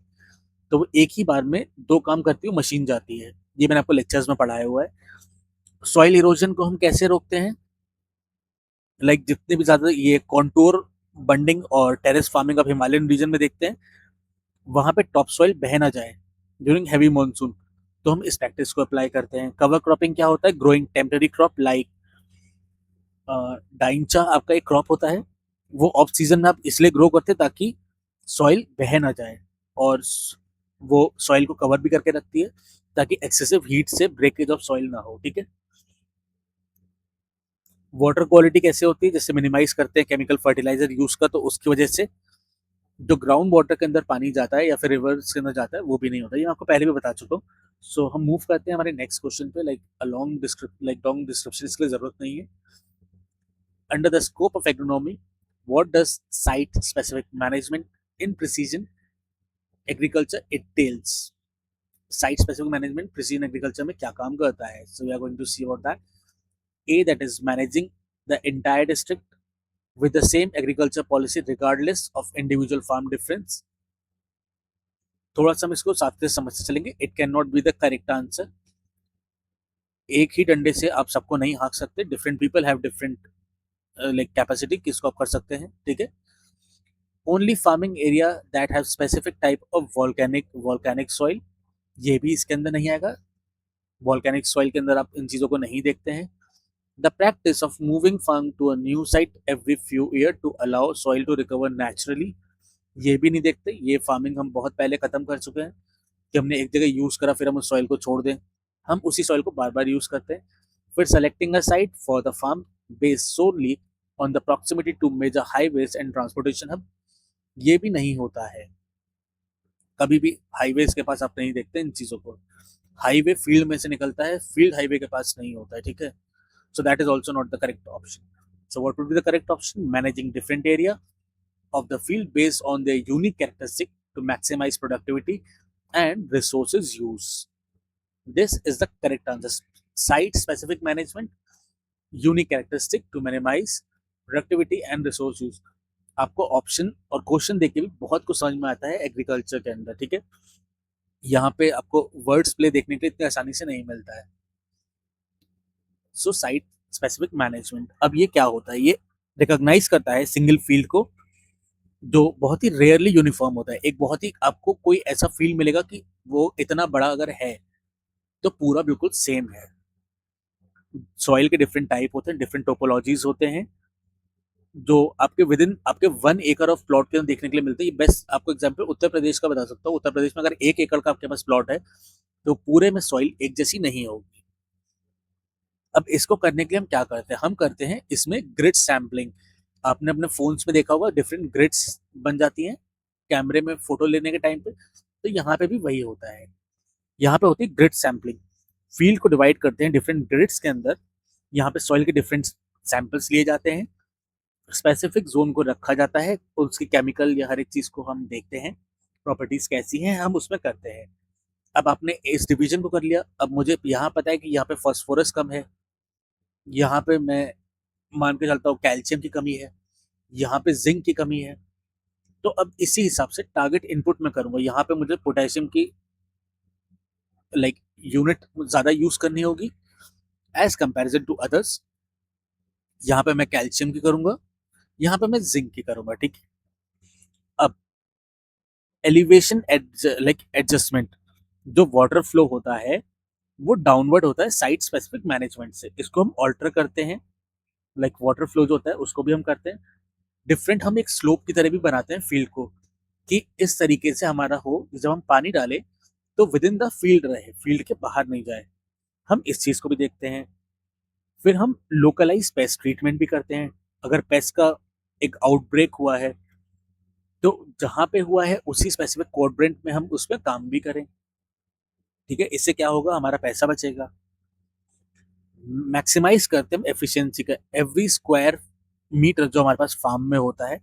S1: तो वो एक ही बार में दो काम करती है, मशीन जाती है। ये मैंने आपको लेक्चर्स में पढ़ाया हुआ है। सॉइल इरोजन को हम कैसे रोकते हैं? लाइक जितने भी ज्यादा ये कॉन्टूर बंडिंग और टेरेस फार्मिंग आप हिमालयन रीजन में देखते हैं, वहां पे टॉप सॉइल बह ना जाए ड्यूरिंग हैवी मानसून, तो हम इस प्रैक्टिस को अप्लाई करते हैं। कवर क्रॉपिंग क्या होता है? ग्रोइंग टेम्पररी क्रॉप लाइक डाइंचा आपका एक क्रॉप होता है, वो ऑफ सीजन में आप इसलिए ग्रो करते हैं ताकि सॉइल बह ना जाए, और वो सॉइल को कवर भी करके रखती है ताकि एक्सेसिव हीट से ब्रेकेज ऑफ सॉइल ना हो, ठीक है। वाटर क्वालिटी कैसे होती है? जैसे मिनिमाइज करते हैं केमिकल फर्टिलाइजर यूज का, तो उसकी वजह से जो ग्राउंड वाटर के अंदर पानी जाता है या फिर रिवर्स के अंदर जाता है वो भी नहीं होता। ये मैं आपको पहले भी बता चुका हूँ। सो हम मूव करते हैं हमारे नेक्स्ट क्वेश्चन पे। लाइक लॉन्ग डिस्क्रिप्शन इसके लिए जरूरत नहीं है। Under the scope of agronomy, what does site specific management in precision agriculture entails? Site specific management precision agriculture में क्या काम करता है? So we are going to see about that. A, that is managing the entire district with the same agriculture policy regardless of individual farm difference. थोड़ा सा हम इसको साथ में समझते चलेंगे। It can not be the correct answer. एक ही डंडे से आप सबको नहीं हाँक सकते, different people have different like capacity, किसको आप कर सकते हैं, ठीक है। Only farming area that have specific type of volcanic soil, ये भी इसके अंदर नहीं आएगा। वॉल्केनिक सॉइल के अंदर आप इन चीजों को नहीं देखते हैं। The practice of moving farm to a new site every few years to allow soil to recover naturally, ये भी नहीं देखते। ये फार्मिंग हम बहुत पहले खत्म कर चुके हैं कि हमने एक जगह यूज करा फिर हम उस सॉइल को छोड़ दें। हम उसी सॉइल को बार बार यूज करते हैं। फिर selecting a site for the farm based solely on the proximity to major highways and transportation hub, ये भी नहीं होता है। कभी भी हाईवेज के पास आप नहीं देखते इन चीजों को। हाईवे फील्ड में से निकलता है, फील्ड हाईवे के पास नहीं होता है, ठीक है। So that is also not the correct option. So what would be the correct option? Managing different area of the field based on their unique characteristic to maximize productivity and resources use. This is the correct answer. Site specific management, unique characteristic to minimize productivity and resource use. आपको option और question देख के भी बहुत कुछ समझ में आता है एग्रीकल्चर के अंदर, ठीक है। यहाँ पे आपको वर्ड्स प्ले देखने के लिए इतनी आसानी से नहीं मिलता है। सो साइट स्पेसिफिक मैनेजमेंट, अब ये क्या होता है? ये रिकॉग्नाइज करता है सिंगल फील्ड को जो बहुत ही रेयरली यूनिफॉर्म होता है। एक बहुत ही आपको कोई ऐसा फील्ड मिलेगा कि वो इतना बड़ा अगर है तो पूरा बिल्कुल सेम है। सॉइल के डिफरेंट टाइप होते हैं, डिफरेंट टोपोलॉजीज होते हैं, जो आपके विद इन आपके 1 एकड़ ऑफ प्लॉट के अंदर देखने के लिए मिलते हैं। बेस्ट आपको एग्जाम्पल उत्तर प्रदेश का बता सकता हूँ। उत्तर प्रदेश में अगर 1 एकड़ का आपके पास प्लॉट है तो पूरे में सॉइल एक जैसी नहीं होगी। अब इसको करने के लिए हम क्या करते हैं? हम करते हैं इसमें ग्रिड सैम्पलिंग। आपने अपने फोन्स में देखा होगा, डिफरेंट ग्रिड्स बन जाती हैं कैमरे में फोटो लेने के टाइम पे, तो यहाँ पे भी वही होता है। यहाँ पे होती है ग्रिड सैम्पलिंग। फील्ड को डिवाइड करते हैं डिफरेंट ग्रिड्स के अंदर। यहाँ पे सॉइल के डिफरेंट सैंपल्स लिए जाते हैं, स्पेसिफिक जोन को रखा जाता है, उसकी केमिकल या हर एक चीज को हम देखते हैं, प्रॉपर्टीज कैसी हैं हम उसमें करते हैं। अब आपने इस डिवीजन को कर लिया, अब मुझे यहाँ पता है कि यहाँ पे फास्फोरस कम है, यहाँ पे मैं मान के चलता हूँ कैल्शियम की कमी है, यहाँ पे जिंक की कमी है। तो अब इसी हिसाब से टारगेट इनपुट में करूंगा, यहाँ पे मुझे पोटेशियम की यूनिट ज्यादा यूज करनी होगी एज कंपेरिजन टू अदर्स। यहाँ पे मैं कैल्शियम की करूंगा, यहाँ पे मैं जिंक की करूंगा, ठीक है। अब एलिवेशन एडजस्टमेंट, जो वाटर फ्लो होता है वो डाउनवर्ड होता है साइट स्पेसिफिक मैनेजमेंट से, इसको हम ऑल्टर करते हैं। वाटर फ्लो जो होता है उसको भी हम करते हैं डिफरेंट, हम एक स्लोप की तरह भी बनाते हैं फील्ड को, कि इस तरीके से हमारा हो जब हम पानी डालें तो विद इन द फील्ड रहे, फील्ड के बाहर नहीं जाए। हम इस चीज को भी देखते हैं। फिर हम लोकलाइज पेस्ट ट्रीटमेंट भी करते हैं, अगर पेस्ट का एक आउटब्रेक हुआ है तो जहां पे हुआ है उसी स्पेसिफिक क्वाड्रेंट में हम उस पर काम भी करें, ठीक है। इससे क्या होगा, हमारा पैसा बचेगा। मैक्सिमाइज करते हैं एफिशिएंसी का, एवरी स्क्वायर मीटर जो हमारे पास फार्म में होता है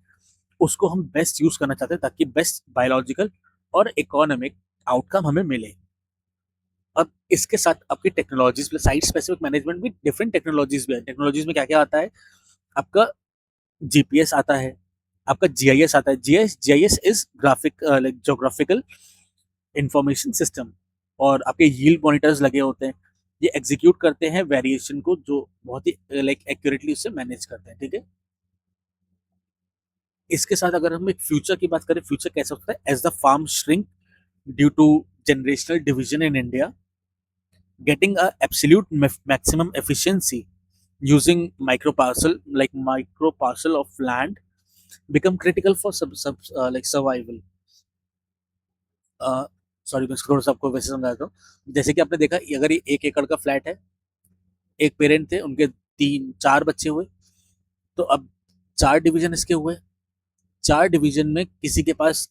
S1: उसको हम बेस्ट यूज करना चाहते हैं ताकि बेस्ट बायोलॉजिकल और इकोनॉमिक आउटकम हमें मिले। अब इसके साथ आपकी टेक्नोलॉजीज, साइट स्पेसिफिक मैनेजमेंट भी डिफरेंट टेक्नोलॉजीज भी है। टेक्नोलॉजीज में क्या क्या आता है, आपका जीपीएस आता है, आपका जीआईएस आता है। GIS is graphic geographical information system, और आपके यील्ड मॉनिटर्स लगे होते हैं, ये एग्जीक्यूट करते हैं वेरिएशन को, जो बहुत ही एक्यूरेटली उससे मैनेज करते हैं, ठीक है। इसके साथ अगर हम एक फ्यूचर की बात करें, फ्यूचर कैसा होता है, as the farm shrink due to generational division in India, getting a absolute maximum efficiency using micro parcel of land become critical for survival. Sorry, मैं इसको थोड़ा सा आपको वैसे समझाता हूँ। जैसे कि आपने देखा, अगर ये 1 एकड़ का फ्लैट है, एक पेरेंट थे, उनके 3-4 बच्चे हुए, तो अब 4 डिवीजन इसके हुए। 4 डिवीजन में किसी के पास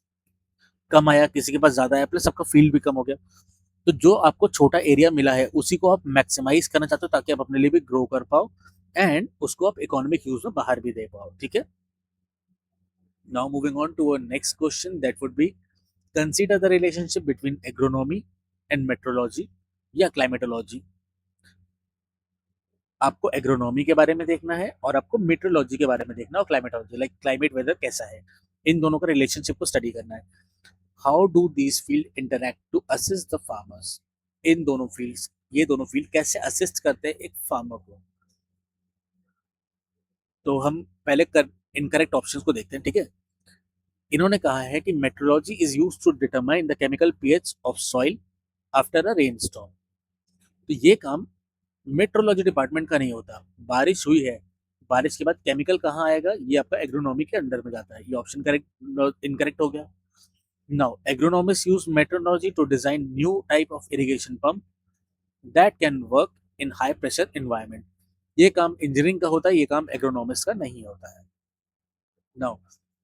S1: कम आया, किसी के पास ज्यादा आया, प्लस सबका फील्ड भी कम हो गया। तो जो आपको छोटा एरिया मिला है उसी को आप मैक्सिमाइज करना चाहते हो ताकि आप अपने लिए भी ग्रो कर पाओ एंड उसको आप इकोनॉमिक यूज में बाहर भी दे पाओ, ठीक है। Now moving on to our next question, that would be consider the relationship between agronomy and meteorology या क्लाइमेटोलॉजी। आपको एग्रोनॉमी के बारे में देखना है और आपको मेट्रोलॉजी के बारे में देखना है, और क्लाइमेटोलॉजी क्लाइमेट वेदर कैसा है, इन दोनों का रिलेशनशिप को स्टडी करना है। How do these field interact to assist the farmers. इन दोनों फील्ड्स, ये दोनों फील्ड कैसे असिस्ट करते हैं एक फार्मर को। तो हम पहले इनकरेक्ट ऑप्शंस को देखते हैं, ठीक है। इन्होंने कहा है कि metrology is used to determine the chemical pH of soil after a rainstorm. तो ये काम मेट्रोलॉजी डिपार्टमेंट का नहीं होता। बारिश हुई है, बारिश के बाद केमिकल कहाँ आएगा, ये आपका एग्रोनॉमी के अंडर में जाता है। ये ऑप्शन करेक्ट इनकरेक्ट हो गया। Now, agronomists use meteorology to design new type of irrigation pump that can work in high pressure environment. ये काम इंजीनियरिंग का होता है, ये काम एग्रोनॉमिस्ट का नहीं होता है। Now,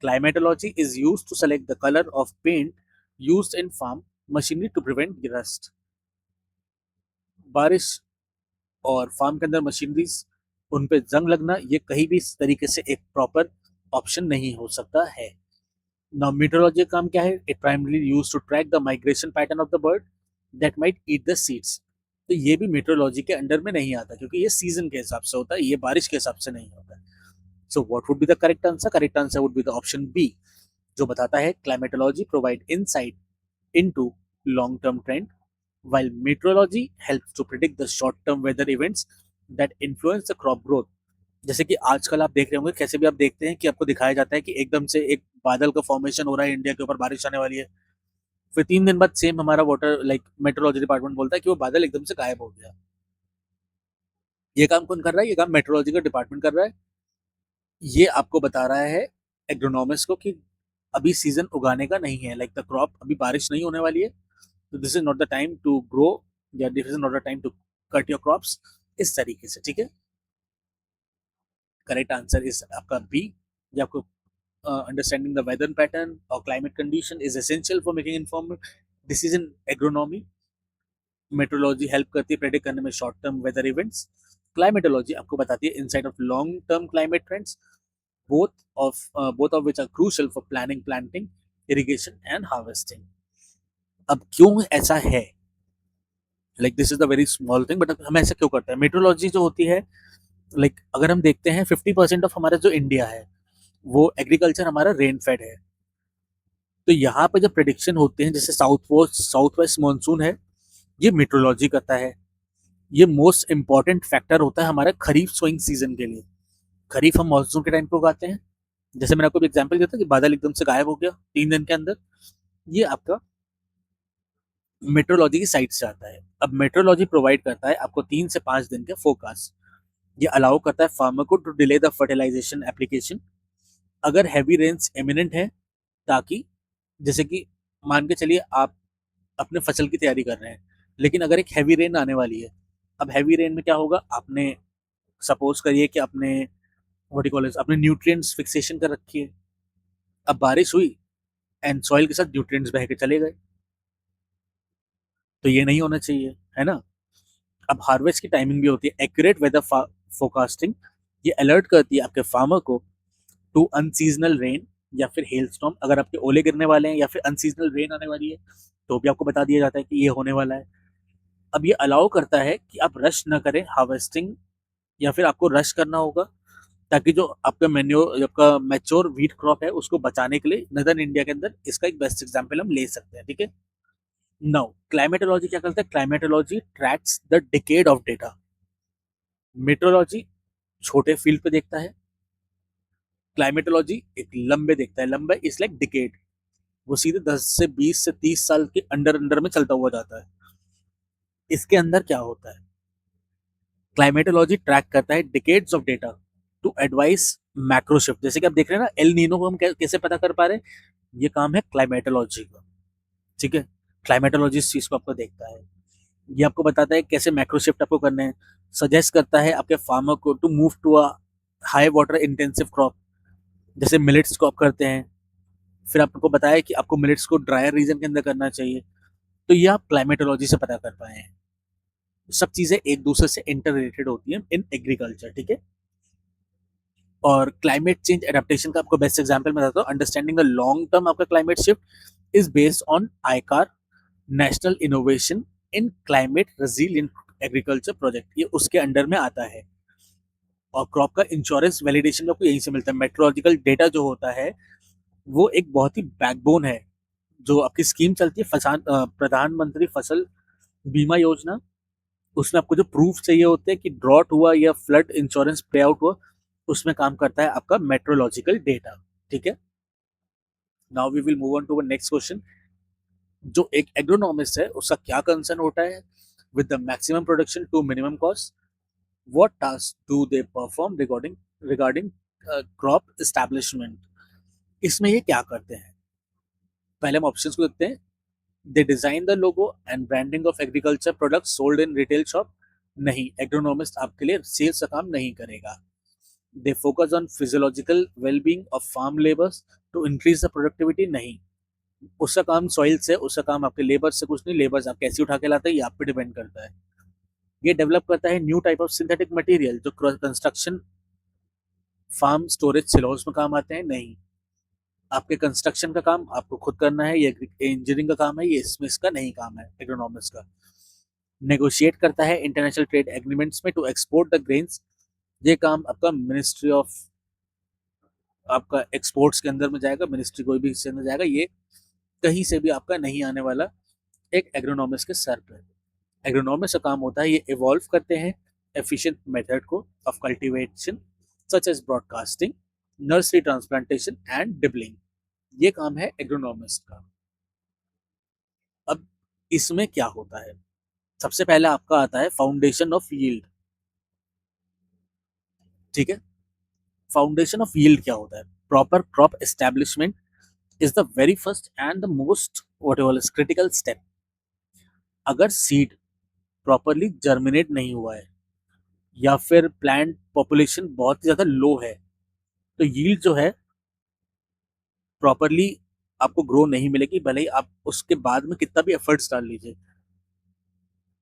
S1: climatology is used to select the color of paint used in farm machinery to prevent rust. बारिश और फार्म के अंदर मशीनरीज, उन पे जंग लगना, ये कहीं भी इस तरीके से एक प्रॉपर ऑप्शन नहीं हो सकता है। Now, meteorology का काम क्या है? It primarily used to track the migration pattern of the bird that might eat the seeds. तो ये भी meteorology के अंडर में नहीं आता क्योंकि ये सीजन के हिसाब से होता है, ये बारिश के हिसाब से नहीं होता है। So what would be the correct answer? Correct answer would be the option B, जो बताता है climatology provide insight into long-term trend, while meteorology helps to predict the short-term weather events that influence the crop growth. जैसे कि आजकल आप देख रहे होंगे, कैसे भी आप देखते हैं कि आपको दिखाया जाता है कि एकदम से एक बादल का फॉर्मेशन हो रहा है, इंडिया के ऊपर बारिश आने वाली है, फिर 3 दिन बाद सेम हमारा वाटर मेट्रोलॉजी डिपार्टमेंट बोलता है कि वो बादल एकदम से गायब हो गया। ये काम कौन कर रहा है? ये काम मेट्रोलॉजी का डिपार्टमेंट कर रहा है। ये आपको बता रहा है एग्रोनॉमिस्ट को कि अभी सीजन उगाने का नहीं है, द क्रॉप अभी बारिश नहीं होने वाली है, तो this is not the time to grow, या this is not the time to cut your crops, इस तरीके से, ठीक है। करेक्ट आंसर इज आपका बी। ये आपको understanding the weather pattern or climate condition is essential for making informed decision agronomy. Meteorology help करती है प्रेडिक्ट करने में short term weather events. Climatology आपको बताती है insight of long term climate trends, both of which are crucial for planning, planting, irrigation and harvesting. अब क्यों ऐसा है? Like this is the very small thing, but हम ऐसा क्यों करते हैं? मेट्रोलॉजी जो होती है, लाइक अगर हम देखते हैं 50% ऑफ हमारा जो इंडिया है वो एग्रीकल्चर हमारा रेन फेड है। तो यहाँ पे जो प्रिडिक्शन होते हैं, जैसे साउथ वेस्ट मानसून है, ये मेट्रोलॉजी करता है। ये मोस्ट इंपॉर्टेंट फैक्टर होता है हमारे खरीफ सोइंग सीजन के लिए। खरीफ हम मानसून के टाइम पे उगाते हैं। जैसे मैंने आपको एक एग्जांपल दिया था कि बादल एकदम से गायब हो गया 3 दिन के अंदर, ये आपका मेट्रोलॉजी की साइड से आता है। अब मेट्रोलॉजी प्रोवाइड करता है आपको 3 से 5 दिन के फोरकास्ट। ये अलाउ करता है फार्मर को to delay the fertilisation application अगर हैवी रेन्स इमिनेंट है, ताकि जैसे कि मान के चलिए आप अपने फसल की तैयारी कर रहे हैं, लेकिन अगर एक हैवी रेन आने वाली है, अब हैवी रेन में क्या होगा, आपने सपोज करिए कि आपने व्हाट यू कॉल इट, आपने न्यूट्रिएंट्स फिक्सेशन कर रखी है। अब बारिश हुई एंड सॉइल के साथ न्यूट्रिएंट्स बह के चले गए, तो ये नहीं होना चाहिए, है ना। अब हार्वेस्ट की टाइमिंग भी होती है। एक्यूरेट वेदर फोरकास्टिंग ये अलर्ट करती है आपके फार्मर को टू अनसीजनल रेन या फिर हेल स्टॉर्म। अगर आपके ओले गिरने वाले हैं या फिर अनसीजनल रेन आने वाली है, तो भी आपको बता दिया जाता है कि ये होने वाला है। अब ये अलाउ करता है कि आप रश ना करें हार्वेस्टिंग, या फिर आपको रश करना होगा, ताकि जो आपका मैच्योर व्हीट क्रॉप है उसको बचाने के लिए नदर्न इंडिया के अंदर इसका एक बेस्ट एग्जांपल हम ले सकते हैं, ठीक है। नाउ क्लाइमेटोलॉजी क्या करता है? Climatology tracks the decade of data. Metrology छोटे फील्ड पे देखता है, क्लाइमेटोलॉजी एक लंबे देखता है। लंबे इज लाइक डिकेड, वो सीधे 10 से 20 से 30 साल के अंडर अंडर में चलता हुआ जाता है। इसके अंदर क्या होता है? क्लाइमेटोलॉजी ट्रैक करता है decades of data to advise macro shift. जैसे कि आप देख रहे हैं ना, एल नीनो को हम कैसे पता कर पा रहे हैं? ये काम है क्लाइमेटोलॉजी का, ठीक है। क्लाइमेटोलॉजी इस चीज को आपको देखता है, ये आपको बताता है कैसे मैक्रो शिफ्ट आपको करने हैं। सजेस्ट करता है आपके फार्मर को to move to a high water intensive crop, जैसे मिलेट्स को आप करते हैं। फिर आपको बताया कि आपको मिलेट्स को ड्रायर रीजन के अंदर करना चाहिए। तो ये आप क्लाइमेटोलॉजी से पता कर पाए हैं। सब चीजें एक दूसरे से इंटर रिलेटेड होती हैं इन एग्रीकल्चर, ठीक है। और क्लाइमेट चेंज एडेप्टेशन का आपको बेस्ट एग्जांपल मैं बताता हूँ। अंडरस्टैंडिंग द लॉन्ग टर्म आपका climate shift is based on आईकार national innovation in climate resilient agriculture project, ये उसके अंडर में आता है। और क्रॉप का इंश्योरेंस वैलिडेशन आपको यहीं से मिलता है। मेट्रोलॉजिकल डेटा जो होता है वो एक बहुत ही बैकबोन है। जो आपकी स्कीम चलती है प्रधानमंत्री फसल बीमा योजना, उसमें आपको जो प्रूफ चाहिए होते हैं कि ड्रॉट हुआ या फ्लड इंश्योरेंस पे आउट हुआ, उसमें काम करता है आपका मेट्रोलॉजिकल डेटा, ठीक है। Now we will move on to next question. जो एक एग्रोनॉमिस्ट है उसका क्या कंसर्न होता है with the maximum production to minimum cost? What task do they perform regarding crop establishment? इसमें ये क्या करते हैं? पहले हम ऑप्शंस को देखते हैं। They design the logo and branding of agriculture product sold in retail shop. नहीं, एग्रोनॉमिस्ट आपके लिए सेल्स का काम नहीं करेगा। They focus on physiological wellbeing of farm labours to increase the productivity. नहीं, उसका काम सॉइल से, उसका काम आपके लेबर से कुछ नहीं। लेबर्स आप कैसे उठा के लाते हैं ये आप पे डिपेंड करता है। ये डेवलप करता है new type of synthetic material जो कंस्ट्रक्शन, फार्म, स्टोरेज, सिलोज में काम आते हैं। नहीं, आपके कंस्ट्रक्शन का काम आपको खुद करना है, ये इंजीनियरिंग का काम है, ये इसमें इसका नहीं काम है एग्रोनॉमिस्ट का। नेगोशिएट करता है इंटरनेशनल ट्रेड एग्रीमेंट्स में टू एक्सपोर्ट द ग्रेन्स। ये काम आपका मिनिस्ट्री ऑफ, आपका एक्सपोर्ट्स के अंदर में जाएगा। मिनिस्ट्री कोई भी इसके अंदर जाएगा, ये कहीं से भी आपका नहीं आने वाला एक एग्रोनॉमिस्ट के सर पर। एग्रोनॉमिस्ट का काम होता है ये इवॉल्व करते हैं एफिशिएंट मेथड को of cultivation such as broadcasting, nursery transplantation and dibbling. ये काम है एग्रोनॉमिस्ट का। अब इसमें क्या होता है? सबसे पहले आपका आता है फाउंडेशन ऑफ यील्ड, ठीक है। फाउंडेशन ऑफ यील्ड क्या होता है? Proper crop establishment is the very first and the most whatever is critical step. अगर सीड प्रॉपरली जर्मिनेट नहीं हुआ है या फिर प्लांट पॉपुलेशन बहुत ही ज्यादा लो है, तो यील्ड जो है प्रॉपरली आपको ग्रो नहीं मिलेगी, भले ही आप उसके बाद में कितना भी एफर्ट्स डाल लीजिए।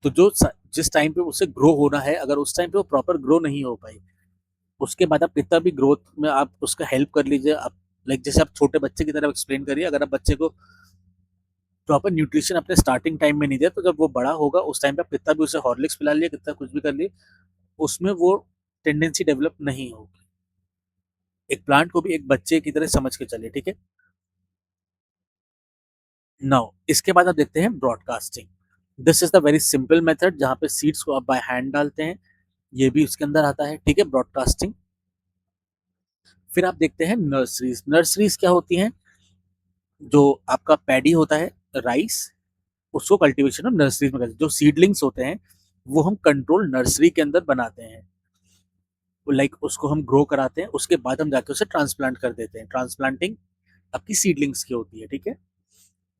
S1: तो जो जिस टाइम पे उसे ग्रो होना है, अगर उस टाइम पे वो प्रॉपर ग्रो नहीं हो पाई, उसके बाद आप कितना भी ग्रोथ में आप उसका हेल्प कर लीजिए, आप लाइक जैसे आप छोटे बच्चे की तरह एक्सप्लेन करिए, अगर आप बच्चे को प्रॉपर न्यूट्रिशन अपने स्टार्टिंग टाइम में नहीं दिया तो जब वो बड़ा होगा उस टाइम पे आप कितना भी उसे हॉर्लिक्स पिला लिए, कितना कुछ भी कर लिए, उसमें वो टेंडेंसी डेवलप नहीं होगी। एक प्लांट को भी एक बच्चे की तरह समझ के चलिए, ठीक है। नाउ इसके बाद आप देखते हैं broadcasting. This is the very simple method जहां पे सीड्स को आप बाय हैंड डालते हैं, ये भी उसके अंदर आता है, ठीक है, ब्रॉडकास्टिंग। फिर आप देखते हैं नर्सरीज। नर्सरीज क्या होती हैं? जो आपका पैडी होता है, राइस, उसको कल्टीवेशन ऑफ नर्सरीज में करते हैं। जो सीडलिंग्स होते हैं वो हम कंट्रोल नर्सरी के अंदर बनाते हैं, लाइक उसको हम ग्रो कराते हैं, उसके बाद हम जाके उसे ट्रांसप्लांट कर देते हैं। ट्रांसप्लांटिंग आपकी सीडलिंग्स की होती है, ठीक है।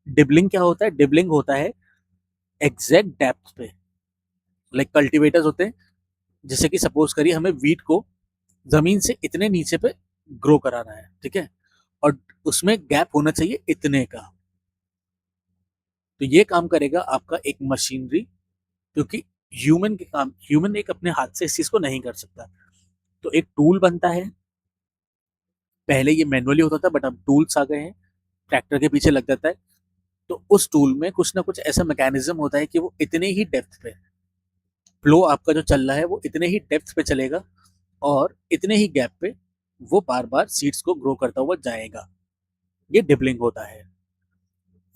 S1: डिबलिंग क्या होता है? डिबलिंग होता है एग्जैक्ट डेप्थ पे, लाइक कल्टीवेटर्स होते हैं, जैसे कि सपोज करिए हमें वीट को जमीन से इतने नीचे पे ग्रो कराना है, ठीक है, और उसमें गैप होना चाहिए इतने का। तो ये काम करेगा आपका एक मशीनरी, क्योंकि ह्यूमन के काम, ह्यूमन एक अपने हाथ से इस चीज को नहीं कर सकता। तो एक टूल बनता है, पहले ये मैनुअली होता था बट अब टूल्स आ गए हैं, ट्रैक्टर के पीछे लग जाता है। तो उस टूल में कुछ ना कुछ ऐसा मैकेनिज्म होता है कि वो इतने ही डेप्थ पे, फ्लो आपका जो चल रहा है वो इतने ही डेप्थ पे चलेगा और इतने ही गैप पे वो बार बार सीड्स को ग्रो करता हुआ जाएगा। ये डिबलिंग होता है।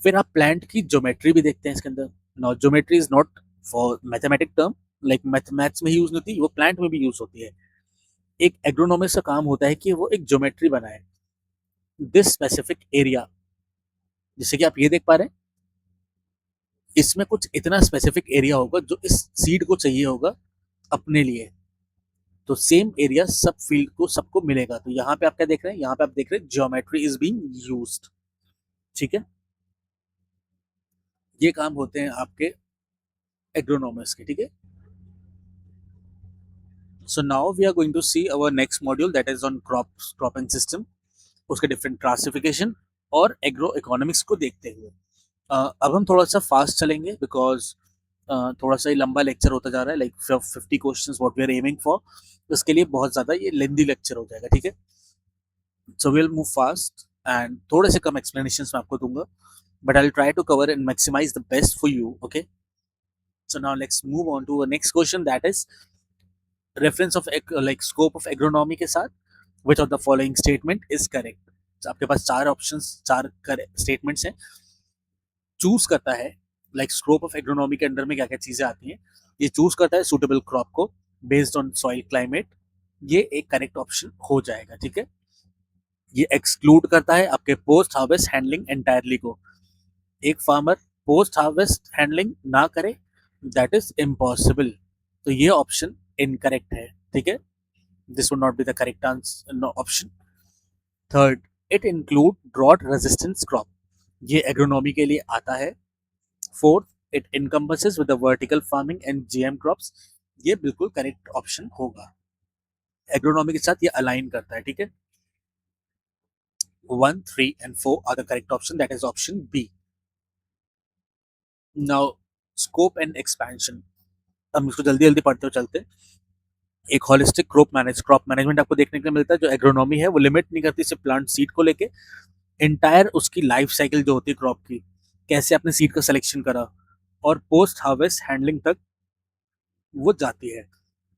S1: फिर आप प्लांट की ज्योमेट्री भी देखते हैं इसके अंदर। Now geometry is not for mathematic term, like mathematics में ही यूज होती है, वो प्लांट में भी यूज होती है। एक एग्रोनॉमिस्ट का काम होता है कि वो एक ज्योमेट्री बनाए दिस स्पेसिफिक एरिया। जैसे कि आप ये देख पा रहे हैं, इसमें कुछ इतना स्पेसिफिक एरिया होगा जो इस सीड को चाहिए होगा अपने लिए। तो सेम एरिया सब फील्ड को सबको मिलेगा। तो यहाँ पे आप क्या देख रहे हैं? यहाँ पे आप देख रहे हैं ज्योमेट्री इज बीइंग यूज्ड, ठीक है। ये काम होते हैं आपके एग्रोनॉमिस्ट के, ठीक है। So now we are going to see our next module that is on cropping system, उसके डिफरेंट क्लासिफिकेशन और एग्रो इकोनॉमिक्स को देखते हुए। अब हम थोड़ा सा फास्ट चलेंगे बिकॉज थोड़ा सा ही लंबा लेक्चर होता जा रहा है, like 50 questions what we are aiming for. उसके लिए बहुत ज़्यादा ये लेंदी लेक्चर हो जाएगा, ठीक है। So will move fast and थोड़े से कम एक्सप्लेनेशन मैं आपको दूंगा, but I'll try to cover and maximize the best for you. Okay. So now let's move on to the next question, that is reference of like scope of agronomy के साथ which of the following statement is correct. So आपके पास चार options, चार statements हैं, choose करता है like scope of agronomy के अंदर में क्या क्या चीजें आती हैं। ये चूज करता है सुटेबल क्रॉप को बेस्ड ऑन सॉइल क्लाइमेट, ये एक करेक्ट ऑप्शन हो जाएगा, ठीक है। ये एक्सक्लूड करता है आपके पोस्ट हार्वेस्ट हैंडलिंग एंटायरली को। एक फार्मर पोस्ट हार्वेस्ट हैंडलिंग ना करे, दैट इज इम्पॉसिबल। तो ये ऑप्शन इनकरेक्ट है, ठीक है। This would not be the correct answer option. Third, it include drought resistance crop, ये एग्रोनॉमी के लिए आता है। Fourth, it encompasses with the vertical farming and GM crops, ये बिल्कुल करेक्ट ऑप्शन होगा, एग्रोनॉमी के साथ ये अलाइन करता है, ठीक है। 1, 3 and 4 are the correct option, that is option B. Now scope and expansion, हम इसको जल्दी जल्दी पढ़ते हुए चलते। एक होलिस्टिक क्रॉप मैनेजमेंट आपको देखने को मिलता है। जो एग्रोनॉमी है वो लिमिट नहीं करती सिर्फ प्लांट सीड को लेके, एंटायर उसकी लाइफ साइकिल जो होती है क्रॉप की, कैसे आपने सीड का सिलेक्शन करा और पोस्ट हार्वेस्ट हैंडलिंग तक वो जाती है।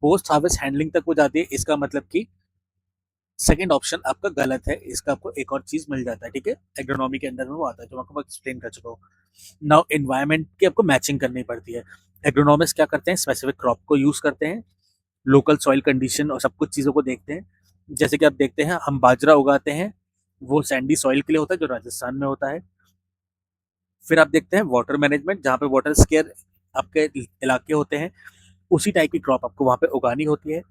S1: पोस्ट हार्वेस्ट हैंडलिंग तक वो जाती है, इसका मतलब कि सेकंड ऑप्शन आपका गलत है, इसका आपको एक और चीज मिल जाता है, ठीक है। एग्रोनॉमी के अंदर में वो आता है जो आपको एक्सप्लेन कर चुका हूँ। नाउ एनवायरमेंट की आपको मैचिंग करनी पड़ती है। एग्रोनॉमिस्ट क्या करते हैं? स्पेसिफिक क्रॉप को यूज करते हैं, लोकल सॉइल कंडीशन और सब कुछ चीज़ों को देखते हैं। जैसे कि आप देखते हैं हम बाजरा उगाते हैं, वो सैंडी सॉइल के लिए होता है जो राजस्थान में होता है। फिर आप देखते हैं वाटर मैनेजमेंट, जहाँ पे वाटर स्केयर आपके इलाके होते हैं, उसी टाइप की क्रॉप आपको वहाँ पे उगानी होती है।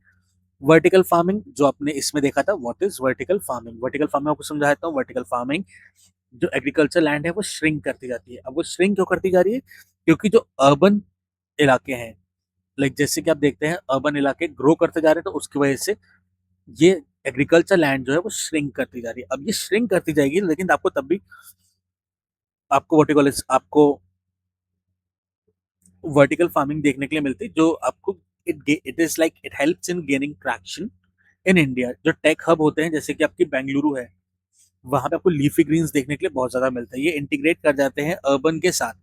S1: वर्टिकल फार्मिंग जो आपने इसमें देखा था, what is vertical farming? Vertical farming आपको समझाता हूँ। वर्टिकल फार्मिंग, जो एग्रीकल्चर लैंड है वो श्रिंक करती जाती है। अब वो श्रिंक क्यों करती जा रही है? क्योंकि जो अर्बन इलाके हैं, लाइक जैसे कि आप देखते हैं अर्बन इलाके ग्रो करते जा रहे हैं, तो उसकी वजह से ये एग्रीकल्चर लैंड जो है वो श्रिंक करती जा रही है। अब ये श्रिंक करती जाएगी, लेकिन आपको तब भी आपको आपको वर्टिकल फार्मिंग देखने के लिए मिलती है, जो आपको it is like it helps in gaining traction in India जो टेक हब होते हैं जैसे कि आपकी बेंगलुरु है, वहां पे आपको लीफी ग्रीन्स देखने के लिए बहुत ज्यादा मिलता है। ये इंटीग्रेट कर जाते हैं अर्बन के साथ।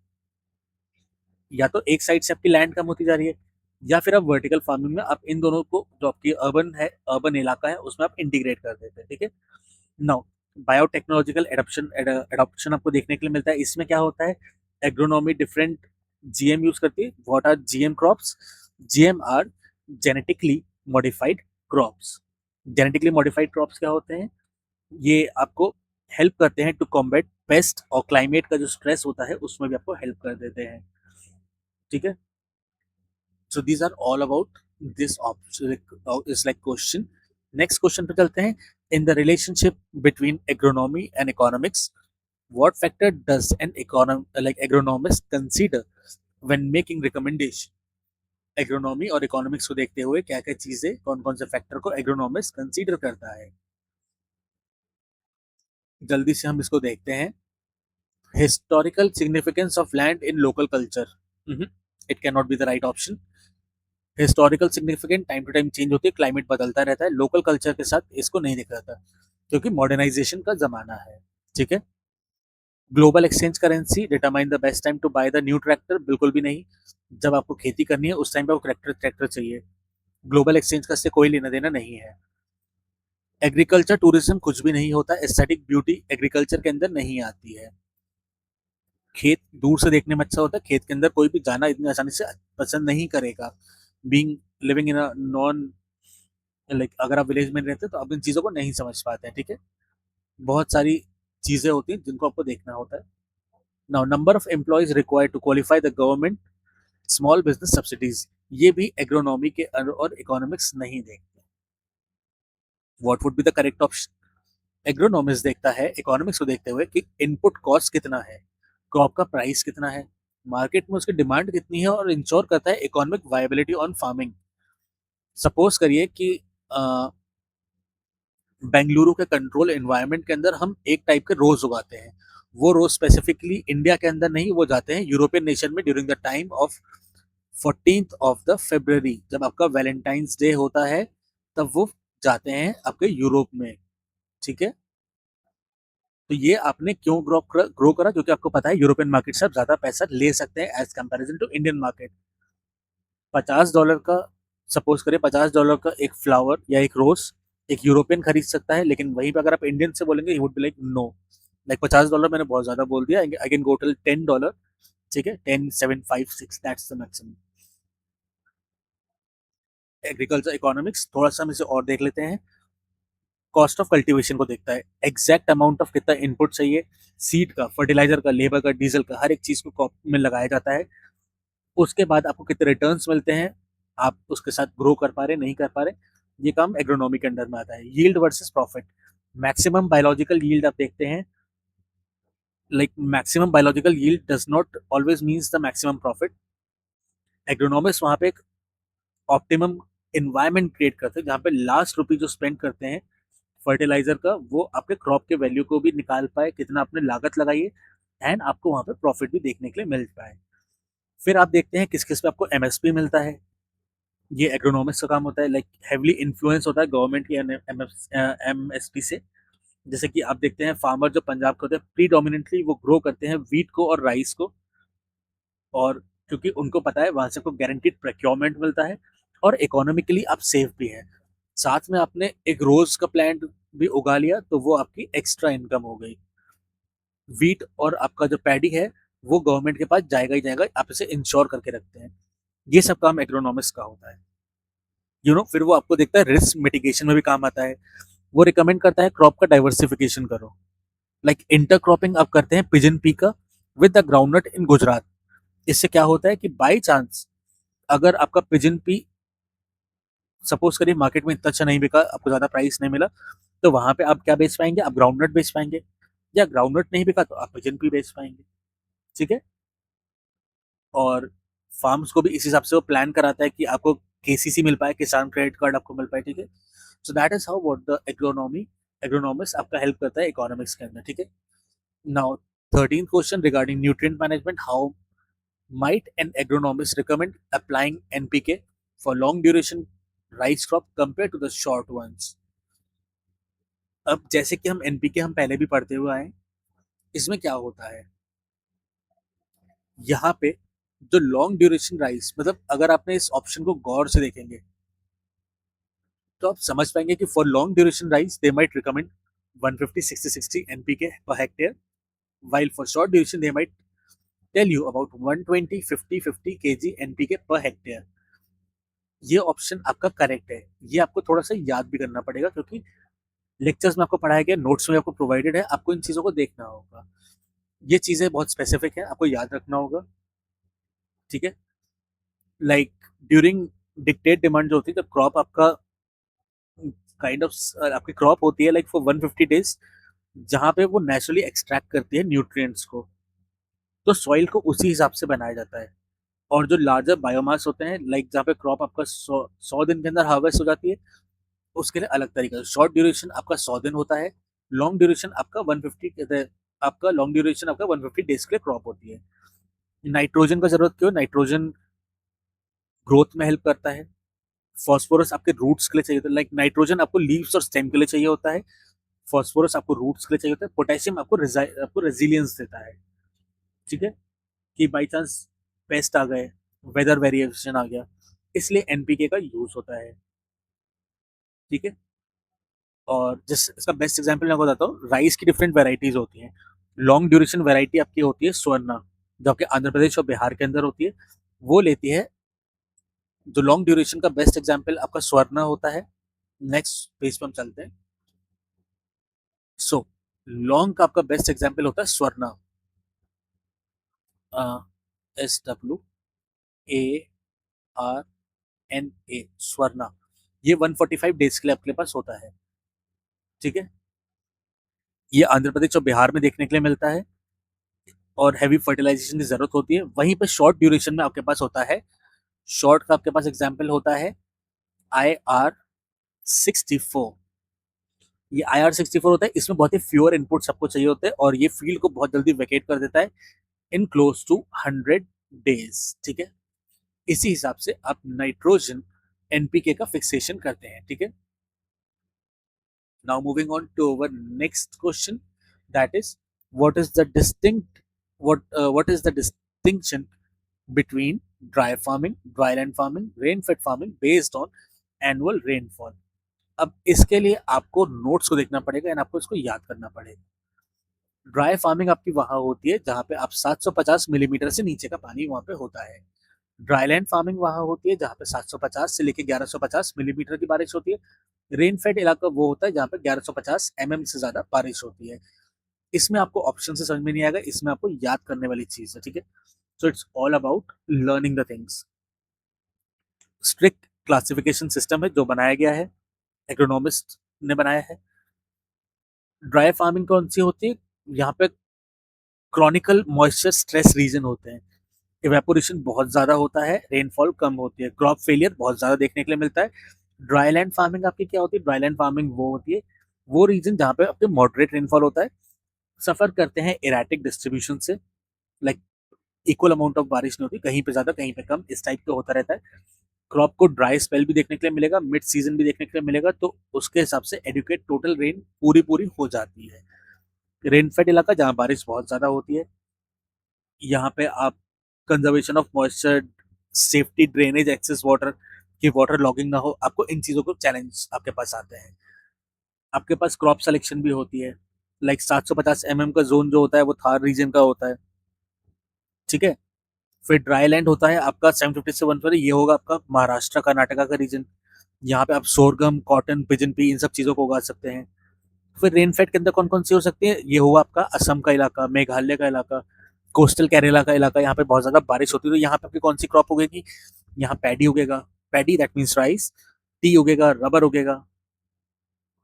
S1: या तो एक साइड से आपकी लैंड कम होती जा रही है, या फिर आप वर्टिकल फार्मिंग में आप इन दोनों को, जो आपकी अर्बन है, अर्बन इलाका है, उसमें आप इंटीग्रेट कर देते हैं। ठीक है। नाउ बायोटेक्नोलॉजिकल एडॉप्शन एडॉप्शन आपको देखने के लिए मिलता है। इसमें क्या होता है, एग्रोनॉमी डिफरेंट जीएम यूज करती है। What are GM crops? GM are genetically modified crops. Genetically modified crops क्या होते हैं? ये आपको हेल्प करते हैं टू कॉम्बैट पेस्ट और क्लाइमेट का जो स्ट्रेस होता है उसमें भी आपको हेल्प कर देते हैं। ठीक है। So these are all about this option is like question. Next question पे चलते हैं। In the relationship between agronomy and economics, what factor does an agronomist consider when making recommendation? Agronomy और इकोनॉमिक्स को देखते हुए क्या क्या चीजें, कौन कौन से फैक्टर को एग्रोनॉमिस्ट कंसीडर करता है? जल्दी से हम इसको देखते हैं। Historical significance of land in local culture, it can not be the right option. Historical significant time to time change होती है, क्लाइमेट बदलता रहता है, लोकल कल्चर के साथ इसको नहीं देखा जाता क्योंकि मॉडर्नाइजेशन का जमाना है। ठीक है। Global exchange currency determine the best time to buy the new tractor, बिल्कुल भी नहीं। जब आपको खेती करनी है उस टाइम पे आपको ट्रैक्टर ट्रैक्टर चाहिए। ग्लोबल एक्सचेंज का इससे कोई लेना देना नहीं है। एग्रीकल्चर टूरिज्म कुछ भी नहीं होता। एस्थेटिक ब्यूटी एग्रीकल्चर के अंदर नहीं आती है। खेत दूर से देखने में अच्छा होता है, खेत के अंदर कोई भी जाना इतनी आसानी से पसंद नहीं करेगा। Being living in a non, like अगर आप विलेज में रहते हैं तो आप इन चीज़ों को नहीं समझ पाते हैं। ठीक है। बहुत सारी चीज़ें होती हैं जिनको आपको देखना होता है। Now number of employees required to qualify the government small business subsidies, ये भी एग्रोनॉमी के और इकोनॉमिक्स नहीं देखते। What would be the correct option? Agronomics देखता है इकोनॉमिक्स को देखते हुए कि इनपुट कॉस्ट कितना है, क्रॉप का प्राइस कितना है, मार्केट में उसकी डिमांड कितनी है, और इंश्योर करता है economic viability on farming. Suppose करिए कि बेंगलुरु के कंट्रोल एनवायरनमेंट के अंदर हम एक टाइप के रोज उगाते हैं। वो रोज स्पेसिफिकली इंडिया के अंदर नहीं, वो जाते हैं यूरोपियन नेशन में during the time of 14th of the February, जब आपका वैलेंटाइंस डे होता है तब वो जाते हैं आपके यूरोप में। ठीक है। तो ये आपने क्यों ग्रो करा? क्योंकि आपको पता है यूरोपियन मार्केट से आप ज्यादा पैसा ले सकते हैं as comparison to Indian market. $50 का, सपोज करें $50 का एक फ्लावर या एक रोज एक यूरोपियन खरीद सकता है, लेकिन वहीं पे अगर आप इंडियन से बोलेंगे, he would be like no. Like $50 मैंने बहुत ज्यादा बोल दिया, आई कैन गो टिल $10। ठीक है, 10,756 that's the maximum. Agriculture economics थोड़ा सा हम इसे और देख लेते हैं। कॉस्ट ऑफ कल्टीवेशन को देखता है, एग्जैक्ट अमाउंट ऑफ कितना इनपुट चाहिए, सीड का, फर्टिलाइजर का, लेबर का, डीजल का, हर एक चीज को क्रॉप में लगाया जाता है। उसके बाद आपको कितने रिटर्न्स मिलते हैं, आप उसके साथ ग्रो कर पा रहे नहीं कर पा रहे, ये काम एग्रोनॉमी के अंडर में आता है। Yield versus profit, maximum biological yield आप देखते हैं। Like maximum biological yield does not always means the maximum profit. Agronomist वहां पे एक ऑप्टिमम इन्वायरमेंट क्रिएट करते हैं जहाँ पे लास्ट रुपी जो स्पेंड करते हैं फर्टिलाइजर का, वो आपके क्रॉप के वैल्यू को भी निकाल पाए, कितना आपने लागत लगाई है, एंड आपको वहां पे प्रॉफिट भी देखने के लिए मिल पाए। फिर आप देखते हैं किस किस पे आपको एमएसपी मिलता है। ये एग्रोनॉमिक्स का काम होता है, लाइक हेवली इन्फ्लुएंस होता है गवर्नमेंट की एमएसपी से। जैसे कि आप देखते हैं फार्मर जो पंजाब के होते हैं प्रीडोमिनेंटली वो ग्रो करते हैं वीट को और राइस को, और क्योंकि उनको पता है वहां से आपको गारंटीड प्रोक्योरमेंट मिलता है और इकोनॉमिकली आप सेफ भी हैं। साथ में आपने एक रोज का प्लांट भी उगा लिया तो वो आपकी एक्स्ट्रा इनकम हो गई। वीट और आपका जो पैडी है वो गवर्नमेंट के पास जाएगा ही जाएगा, आप इसे इंश्योर करके रखते हैं। ये सब काम एग्रोनॉमिक्स का होता है। फिर वो आपको देखता है रिस्क मिटिगेशन में भी काम आता है। वो रिकमेंड करता है क्रॉप का डाइवर्सिफिकेशन करो। लाइक इंटर क्रॉपिंग आप करते हैं पिजन पी का विद द ग्राउंडनट इन गुजरात। इससे क्या होता है कि बाई चांस अगर आपका पिजन पी सपोज करिए मार्केट में इतना अच्छा नहीं बिका, आपको ज्यादा प्राइस नहीं मिला, तो वहां पे आप क्या बेच पाएंगे, आप ग्राउंडनट बेच पाएंगे। या ग्राउंडनट नहीं बिका तो आप पिजन पी बेच पाएंगे। ठीक है। और फार्म्स को भी इस हिसाब से वो प्लान कराता है कि आपको केसीसी मिल पाए, किसान क्रेडिट कार्ड आपको मिल पाए। ठीक है। So that is how what the agronomics आपका हेल्प करता है इकोनॉमिक्स के अंदर। ठीक है। Now 13th question regarding nutrient management, how might an agronomist recommend applying NPK for long duration rice crop compare to the short ones. अब जैसे कि हम एनपीके हम पहले भी पढ़ते हुए आए, इसमें क्या होता है, यहाँ पे जो लॉन्ग ड्यूरेशन राइस, मतलब अगर आपने इस ऑप्शन को गौर से देखेंगे तो आप समझ पाएंगे कि for long duration rice they might recommend 150 60 60 NPK per hectare, while for short duration they might tell you about 120 50 50 kg NPK per hectare। ये ऑप्शन आपका करेक्ट है। ये आपको थोड़ा सा याद भी करना पड़ेगा क्योंकि लेक्चर्स में आपको पढ़ाया गया, नोट्स में आपको प्रोवाइडेड है, आपको इन चीज़ों को देखना होगा। ये चीज़ें बहुत स्पेसिफिक है, आपको याद रखना होगा, ठीक है। लाइक ड्यूरिंग डिक्टेट डिमांड जो होती है, जब क्रॉप आपका काइंड ऑफ आपकी क्रॉप होती है लाइक फॉर 150 डेज, जहाँ पे वो नेचुरली एक्सट्रैक्ट करती है न्यूट्रिएंट्स को, तो सॉइल को उसी हिसाब से बनाया जाता है। और जो लार्जर बायोमास होते हैं, लाइक जहाँ पे क्रॉप आपका 100 दिन के अंदर हार्वेस्ट हो जाती है, उसके लिए अलग तरीका से शॉर्ट ड्यूरेशन आपका 100 दिन होता है, लॉन्ग ड्यूरेशन आपका 150, आपका लॉन्ग ड्यूरेशन आपका 150 डेज के लिए क्रॉप होती है। नाइट्रोजन का जरूरत क्यों, नाइट्रोजन ग्रोथ में हेल्प करता है, फॉस्फोरस आपके रूट्स के लिए चाहिए होता है, लाइक नाइट्रोजन आपको लीव्स और स्टेम के लिए चाहिए होता है, फॉस्फोरस आपको रूट्स के लिए चाहिए होता है, पोटेशियम आपको रेजिलियंस देता है, ठीक है, कि बाई चांस पेस्ट आ गए, वेदर वेरिएशन आ गया, इसलिए एनपीके का यूज होता है, ठीक है। और जिस इसका बेस्ट एग्जांपल मैं बताता हूँ, राइस की डिफरेंट वेराइटीज होती हैं। लॉन्ग ड्यूरेशन वेराइटी आपकी होती है स्वर्णा, जो आपके आंध्र प्रदेश और बिहार के अंदर होती है, वो लेती है। जो लॉन्ग ड्यूरेशन का बेस्ट एग्जांपल आपका स्वर्णा होता है। नेक्स्ट पेज पे हम चलते हैं। सो लॉन्ग का आपका बेस्ट एग्जांपल होता है स्वर्णा, SWARNA, स्वर्णा। ये 145 डेज के लिए आपके पास होता है, ठीक है। ये आंध्र प्रदेश और बिहार में देखने के लिए मिलता है और हैवी फर्टिलाइजेशन की जरूरत होती है। वहीं पे शॉर्ट ड्यूरेशन में आपके पास होता है, शॉर्ट का आपके पास एग्जाम्पल होता है IR64। ये IR64 होता है, इसमें बहुत ही फ्यूअर इनपुट्स आपको चाहिए होते हैं और ये फील्ड को बहुत जल्दी वेकेट कर देता है इन क्लोज टू 100 डेज, ठीक है। इसी हिसाब से आप नाइट्रोजन एनपीके का फिक्सेशन करते हैं, ठीक है। Now moving on to our next question, that is, what is the distinction between dry farming, dryland farming, rain-fed farming based on annual rainfall? अब इसके लिए आपको नोट्स को देखना पड़ेगा एंड आपको इसको याद करना पड़ेगा। ड्राई फार्मिंग आपकी वहां होती है जहां पे आप 750 मिलीमीटर से नीचे का पानी वहां पे होता है। ड्राईलैंड फार्मिंग वहां होती है जहां पे 750 से लेके 1150 मिलीमीटर की बारिश होती है। रेन फेड इलाका वो होता है जहाँ पे 1150 से ज्यादा बारिश होती है। इसमें आपको ऑप्शन से समझ में नहीं आएगा, इसमें आपको याद करने वाली चीज है, ठीक है। So it's all about learning the things. Strict classification system है जो बनाया गया है, एग्रोनॉमिस्ट ने बनाया है। ड्राई फार्मिंग कौन सी होती है, यहाँ पे क्रॉनिकल मॉइस्चर स्ट्रेस रीजन होते हैं, इवेपोरेशन बहुत ज्यादा होता है, रेनफॉल कम होती है, क्रॉप फेलियर बहुत ज्यादा देखने के लिए मिलता है। ड्राईलैंड फार्मिंग आपकी क्या होती है, ड्राईलैंड फार्मिंग वो होती है वो रीजन जहाँ पे आपके मॉडरेट रेनफॉल होता है, सफर करते हैं इरेटिक डिस्ट्रीब्यूशन से, लाइक इक्वल अमाउंट ऑफ बारिश नहीं होती, कहीं पे ज्यादा कहीं पे कम, इस टाइप का होता रहता है। क्रॉप को ड्राई स्पेल भी देखने के लिए मिलेगा, मिड सीजन भी देखने के लिए मिलेगा, तो उसके हिसाब से एडुकेट टोटल रेन पूरी पूरी हो जाती है। रेनफेड इलाका जहाँ बारिश बहुत ज्यादा होती है, यहाँ पे आप conservation of moisture, safety, drainage, excess water की वाटर लॉगिंग ना हो, आपको इन चीजों को चैलेंज आपके पास आते हैं। आपके पास क्रॉप सिलेक्शन भी होती है, लाइक 750 का जोन जो होता है वो थार रीजन का होता है, ठीक है। फिर ड्राई लैंड होता है आपका 750 से 140, ये होगा आपका महाराष्ट्र कर्नाटका का रीजन, यहाँ पे आप sorghum, cotton, pigeon P in सब चीजों को उगा सकते हैं। फिर रेनफेड के अंदर कौन कौन सी हो सकती है, ये हुआ आपका असम का इलाका, मेघालय का इलाका, कोस्टल केरला का इलाका, यहाँ पे बहुत ज्यादा बारिश होती है, तो यहाँ पे आपकी कौन सी क्रॉप उगेगी, यहाँ पैडी उगेगा, paddy that means rice, tea उगेगा, रबर उगेगा।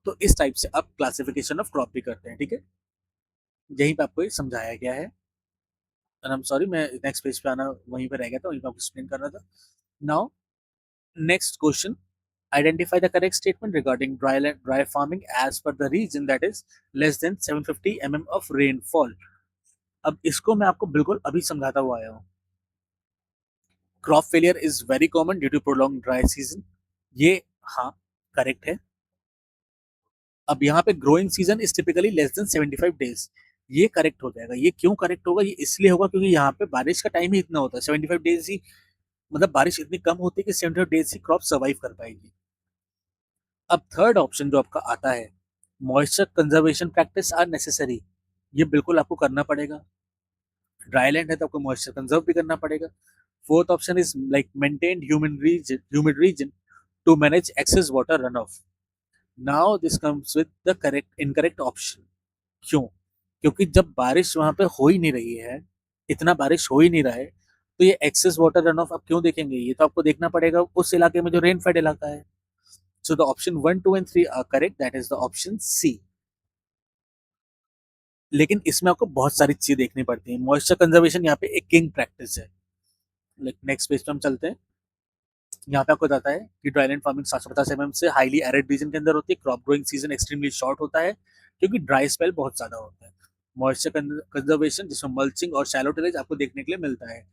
S1: तो इस टाइप से आप क्लासिफिकेशन ऑफ क्रॉप भी करते हैं, ठीक है। यहीं पे आपको ये समझाया गया है। आई एम सॉरी, मैं नेक्स्ट पेज पे आना वहीं पे रह गया था, वहीं पे आपको एक्सप्लेन कर रहा था। Now next question, identify the correct statement regarding dry farming as per the region that is less than 750 of rainfall। अब इसको मैं आपको बिल्कुल अभी समझाता हुआ आया हूँ। Crop failure is very common due to prolong dry season, ये हाँ, करेक्ट है। अब यहाँ पे growing season is typically less than 75 days, ये करेक्ट हो जाएगा। ये क्यों करेक्ट होगा? ये इसलिए होगा क्योंकि यहाँ पे बारिश का टाइम ही इतना होता है, 75 डेज ही, मतलब बारिश इतनी कम होती है कि 75 डेज ही क्रॉप सर्वाइव कर पाएगी। अब थर्ड ऑप्शन जो आपका आता है, moisture conservation practice are necessary, ये बिल्कुल आपको करना पड़ेगा। ड्राई लैंड है तो आपको मॉइस्चर कंजर्व भी करना पड़ेगा। Fourth option is like maintain humid region to manage excess water run off. Now this comes with the correct incorrect option. क्यों? क्योंकि जब बारिश वहां पे हो ही नहीं रही है, इतना बारिश हो ही नहीं रहा है, तो ये एक्सेस वाटर रन ऑफ आप क्यों देखेंगे? ये तो आपको देखना पड़ेगा उस इलाके में जो रेन फेड इलाका है। So the option 1, 2 and 3 are correct, that is the option C. लेकिन इसमें आपको बहुत सारी चीजें देखनी पड़ती है। मॉइस्चर कंजर्वेशन यहाँ पे एक किंग प्रैक्टिस है। नेक्स्ट पेज पे हम चलते हैं। यहाँ पे आपको बताता है कि ड्राईलैंड फार्मिंग 750 mm से हाईली एरिड रीजन के अंदर होती है। Crop growing season extremely short होता है क्योंकि ड्राई स्पेल बहुत ज्यादा होता है। मॉइस्चर कंजर्वेशन जिसमें मल्चिंग और शैलो टिलेज आपको देखने के लिए मिलता है।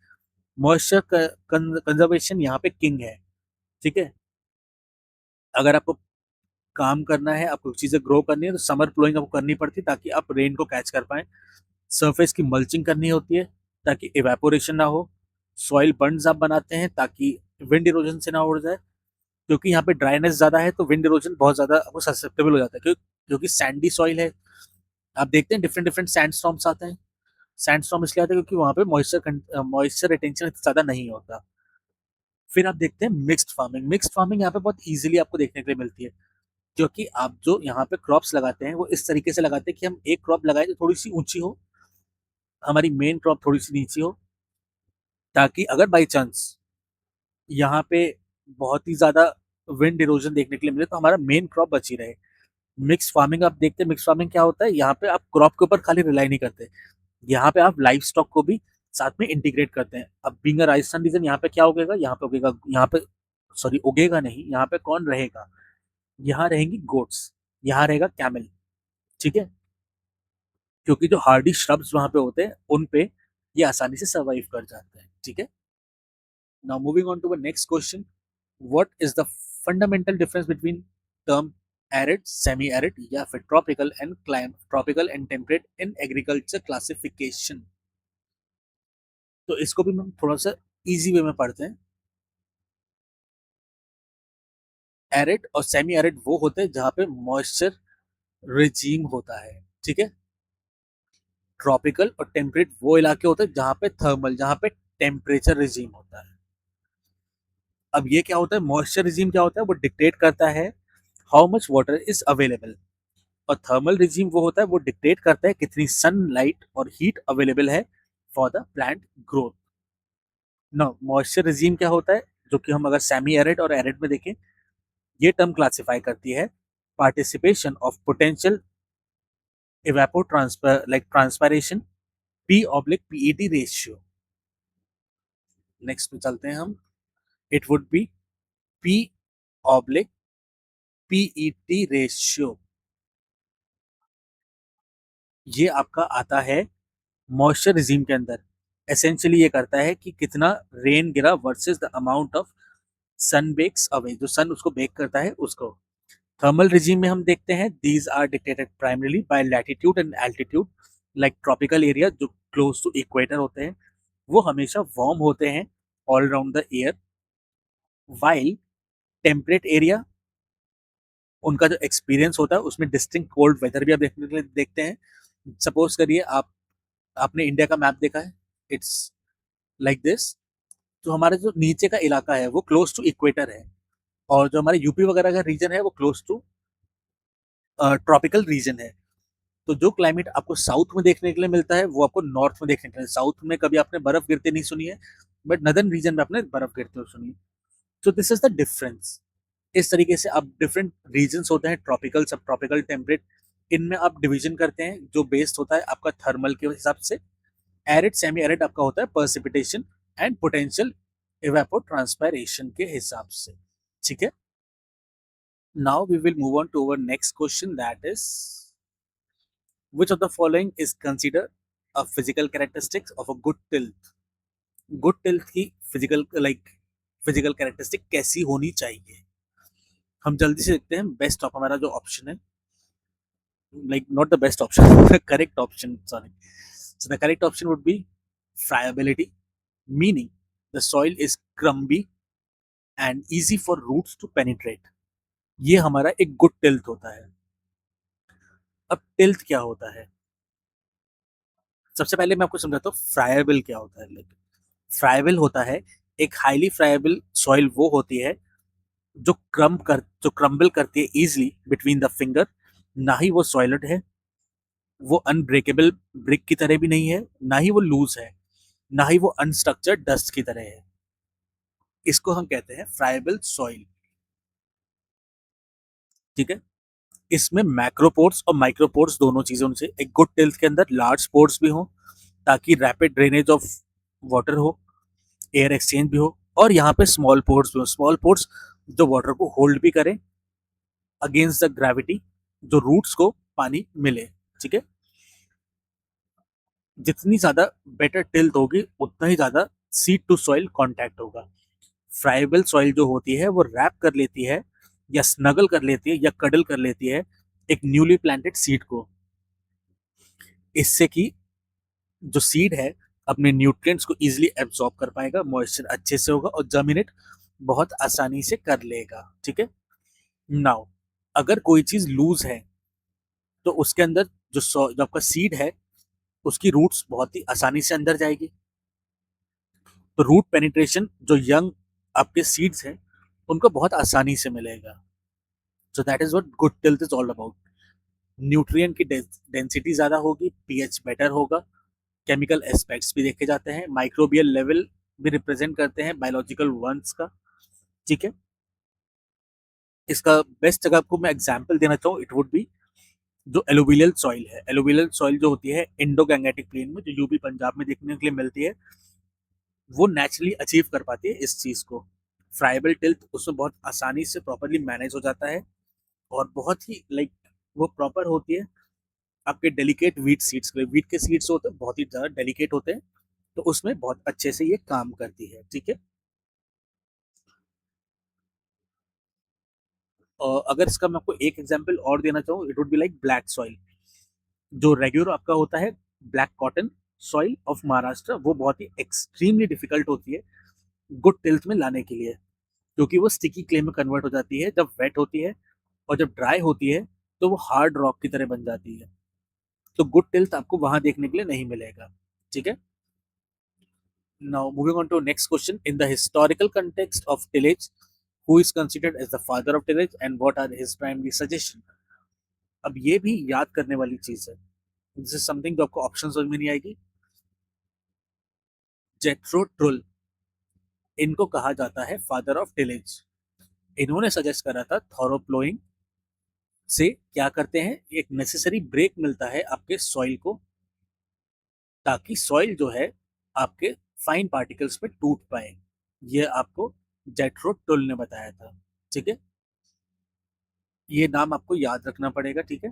S1: मॉइस्चर कंजर्वेशन यहाँ पे किंग है, ठीक है। अगर आपको काम करना है, आपको चीजें ग्रो करनी है, तो समर प्लोइंग आपको करनी पड़ती है ताकि आप रेन को कैच कर पाए। सरफेस की मल्चिंग करनी होती है ताकि इवेपोरेशन ना हो। सॉइल बंड्स आप बनाते हैं ताकि विंड इरोजन से ना उड़ जाए, क्योंकि यहाँ पे ड्राइनेस ज्यादा है तो विंड इरोजन बहुत ज्यादा आपको ससेप्टेबल हो जाता है, क्योंकि सैंडी सॉइल है। आप देखते हैं डिफरेंट डिफरेंट सैंड स्टॉर्म्स आते हैं। सैंड स्टॉर्म इसलिए आते हैं क्योंकि वहाँ पे मॉइस्चर रिटेंशन इतना ज्यादा नहीं होता। फिर आप देखते हैं मिक्स्ड फार्मिंग। मिक्स्ड फार्मिंग यहाँ पे बहुत इजीली आपको देखने के लिए मिलती है, क्योंकि आप जो यहाँ पे क्रॉप्स लगाते हैं वो इस तरीके से लगाते हैं कि हम एक क्रॉप लगाए जो थोड़ी सी ऊंची हो, हमारी मेन क्रॉप थोड़ी सी नीची हो, ताकि अगर बाई चांस यहाँ पे बहुत ही ज्यादा विंड इरोजन देखने के लिए मिले तो हमारा मेन क्रॉप बची रहे। मिक्स फार्मिंग आप देखते हैं, मिक्स फार्मिंग क्या होता है, यहाँ पे आप क्रॉप के ऊपर खाली रिलाई नहीं करते, यहाँ पे आप लाइफ स्टॉक को भी साथ में इंटीग्रेट करते हैं। अब बीइंग अ राजस्थान रीजन, यहाँ पे क्या उगेगा? यहाँ पे उगेगा, यहाँ पे सॉरी उगेगा नहीं, यहाँ पे कौन रहेगा? यहाँ रहेंगी गोट्स, यहाँ रहेगा कैमल, ठीक है। क्योंकि जो हार्डी श्रब्स वहां पे होते हैं उन पे ये आसानी से सर्वाइव कर जाते हैं, ठीक है। Now moving on to the next question, what is the fundamental difference between term arid, semi arid या फिर tropical and temperate in agriculture classification? तो इसको भी हम थोड़ा सा इजी वे में पढ़ते हैं। एरिड और सेमी एरिड वो होते हैं जहां पे मॉइस्चर रिजीम होता है, ठीक है। ट्रॉपिकल और टेम्परेट वो इलाके होते हैं जहां पे थर्मल, जहां पे टेम्परेचर रिजीम होता है। अब ये क्या होता है, मॉइस्चर रिजीम क्या होता है? वो डिक्टेट करता है how much water is available, और थर्मल रिजीम वो होता है, वो डिक्टेट करता है कितनी सनलाइट और हीट अवेलेबल है for the plant growth. No, moisture regime क्या होता है, जो कि हम अगर सेमी एरिड और एरिड में देखें, ये टर्म क्लासिफाई करती है participation of potential evapo transfer like transpiration P oblique PET ratio. Next में चलते हैं हम। It would be P oblique PET ratio. ये आपका आता है मॉइस्चर रिजीम के अंदर। एसेंशियली ये करता है कि कितना रेन गिरा versus the amount of sun bakes away, जो सन उसको बेक करता है उसको। थर्मल रिजीम में हम देखते हैं these are dictated primarily by latitude and altitude. Like tropical area जो क्लोज टू इक्वेटर होते हैं वो हमेशा वार्म होते हैं all around the year, while temperate area उनका जो एक्सपीरियंस होता है उसमें डिस्टिंक्ट कोल्ड वेदर भी आप देखने के लिए देखते हैं। सपोज करिए आप, आपने इंडिया का मैप देखा है, इट्स लाइक दिस। तो हमारे जो नीचे का इलाका है वो क्लोज टू इक्वेटर है, और जो हमारे यूपी वगैरह का रीजन है वो क्लोज टू ट्रॉपिकल रीजन है। तो जो क्लाइमेट आपको साउथ में देखने के लिए मिलता है वो आपको नॉर्थ में देखने के लिए, साउथ में कभी आपने बर्फ गिरते नहीं सुनी है, बट नदर्न रीजन में आपने बर्फ गिरते हुए सुनी है। तो दिस इज द डिफरेंस। इस तरीके से आप डिफरेंट रीजन्स होते हैं, ट्रॉपिकल, सब ट्रॉपिकल, टेम्परेट, इनमें आप डिवीजन करते हैं जो बेस्ड होता है आपका थर्मल के हिसाब से। एरिड सेमी एरिड आपका होता है precipitation and potential evapotranspiration के हिसाब से, ठीक है। Now we will move on to our next question, that is which of the following is considered a physical characteristics of a good tilth? Good tilth की physical physical characteristic कैसी होनी चाहिए? हम जल्दी से देखते हैं बेस्ट ऑफ हमारा जो ऑप्शन है, like not the best option, the correct option, sorry. So the correct option would be friability, meaning the soil is crumbly and easy for roots to penetrate. ये हमारा एक गुड टिल्थ होता है। अब tilth क्या होता है, सबसे पहले मैं आपको समझाता हूँ फ्राइबल क्या होता है। लाइक फ्राइबल होता है, एक हाईली फ्राइबल सॉइल वो होती है जो क्रम्बल करती है इजिली बिटवीन द फिंगर। ना ही वो सॉलिड है, वो अनब्रेकेबल ब्रिक की तरह भी नहीं है, ना ही वो लूज है, ना ही वो अनस्ट्रक्चर्ड डस्ट की तरह है। इसको हम कहते हैं फ्राइबल सॉइल। ठीक है, इसमें मैक्रोपोर्स और माइक्रोपोर्स दोनों चीजें उनसे, एक गुड टिल्थ के अंदर लार्ज पोर्स भी हो ताकि रैपिड ड्रेनेज ऑफ वाटर हो, एयर एक्सचेंज भी हो, और यहाँ पे स्मॉल पोर्स भी हो। स्मॉल पोर्स जो वाटर को होल्ड भी करें अगेंस्ट द ग्रेविटी, जो रूट्स को पानी मिले। ठीक है, जितनी ज्यादा बेटर टिल्थ होगी उतना ही ज्यादा सीड टू सॉइल कांटेक्ट होगा। फ्राइबल सॉइल जो होती है वो रैप कर लेती है या स्नगल कर लेती है या कडल कर लेती है एक न्यूली प्लांटेड सीड को, इससे कि जो सीड है अपने न्यूट्रिएंट्स को इजीली एब्जॉर्ब कर पाएगा, मॉइस्चर अच्छे से होगा और जर्मिनेट बहुत आसानी से कर लेगा। ठीक है, नाउ अगर कोई चीज लूज है तो उसके अंदर जो आपका सीड है उसकी रूट्स बहुत ही आसानी से अंदर जाएगी, तो रूट पेनिट्रेशन जो यंग आपके सीड्स हैं उनको बहुत आसानी से मिलेगा। सो that is what good tilth is all about. Nutrient की डेंसिटी ज्यादा होगी, पीएच बेटर होगा, केमिकल एस्पेक्ट्स भी देखे जाते हैं, माइक्रोबियल लेवल भी रिप्रेजेंट करते हैं बायोलॉजिकल वंस का। ठीक है, इसका बेस्ट अगर आपको मैं एग्जांपल देना चाहूँ इट वुड बी जो एलुवियल सॉइल है। एलुवियल सॉइल जो होती है इंडो गैंगेटिक प्लेन में, जो यूपी पंजाब में देखने के लिए मिलती है, वो नेचुरली अचीव कर पाती है इस चीज को। फ्राइबल टिल्थ उसमें बहुत आसानी से प्रॉपरली मैनेज हो जाता है और बहुत ही लाइक वो प्रॉपर होती है आपके डेलिकेट वीट सीड्स के लिए। वीट के सीड्स होते हैं बहुत ही ज्यादा डेलिकेट होते हैं, तो उसमें बहुत अच्छे से ये काम करती है। ठीक है, और अगर इसका मैं आपको एक एग्जांपल और देना चाहूँ it would be like black soil. जो रेगुलर आपका होता है black cotton soil of Maharashtra, वो बहुत ही एक्सट्रीमली डिफिकल्ट होती है गुड टिल्थ में लाने के लिए, क्योंकि वो स्टिकी क्ले में कन्वर्ट हो जाती है जब वेट होती है, और जब ड्राई होती है तो वो हार्ड रॉक की तरह बन जाती है। तो गुड टिल्थ आपको वहां देखने के लिए नहीं मिलेगा। ठीक है, now moving on to next question, in the historical context of tillage, who is considered as the father of tillage and what are his primary suggestion? अब ये भी याद करने वाली चीज है, दिस इज समथिंग जो आपको ऑप्शन समझ में नहीं आएगी। जेथ्रो ट्रुल, इनको कहा जाता है फादर ऑफ टिलेज। इन्होंने सजेस्ट करा था थॉरोप्लोइंग से क्या करते हैं, एक नेसेसरी ब्रेक मिलता है आपके सॉइल को, ताकि सॉइल जो है आपके फाइन पार्टिकल्स पे टूट पाए। ये आपको जेथ्रो टुल ने बताया था। ठीक है, ये नाम आपको याद रखना पड़ेगा। ठीक है,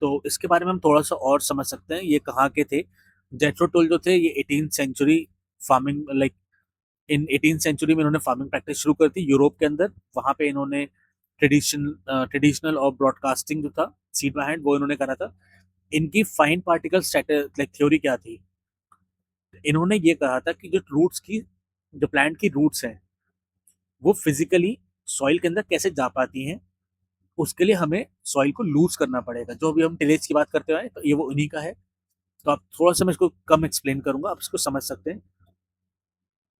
S1: तो इसके बारे में हम थोड़ा सा और समझ सकते हैं, ये कहाँ के थे। जेथ्रो टुल जो थे ये 18th century farming, like in 18th century में इन्होंने फार्मिंग प्रैक्टिस शुरू कर दी यूरोप के अंदर। वहां पे इन्होंने ट्रेडिशनल और ब्रॉडकास्टिंग जो था सीड हैंड वो इन्होंने करा था। इनकी फाइन पार्टिकल लाइक थ्योरी क्या थी, इन्होंने ये कहा था कि जो प्लांट की रूट्स हैं वो फिजिकली सॉइल के अंदर कैसे जा पाती हैं, उसके लिए हमें सॉइल को लूज करना पड़ेगा। जो अभी हम टिलेज की बात करते हैं तो ये वो उन्हीं का है। तो आप थोड़ा सा मैं इसको कम एक्सप्लेन करूंगा, आप इसको समझ सकते हैं।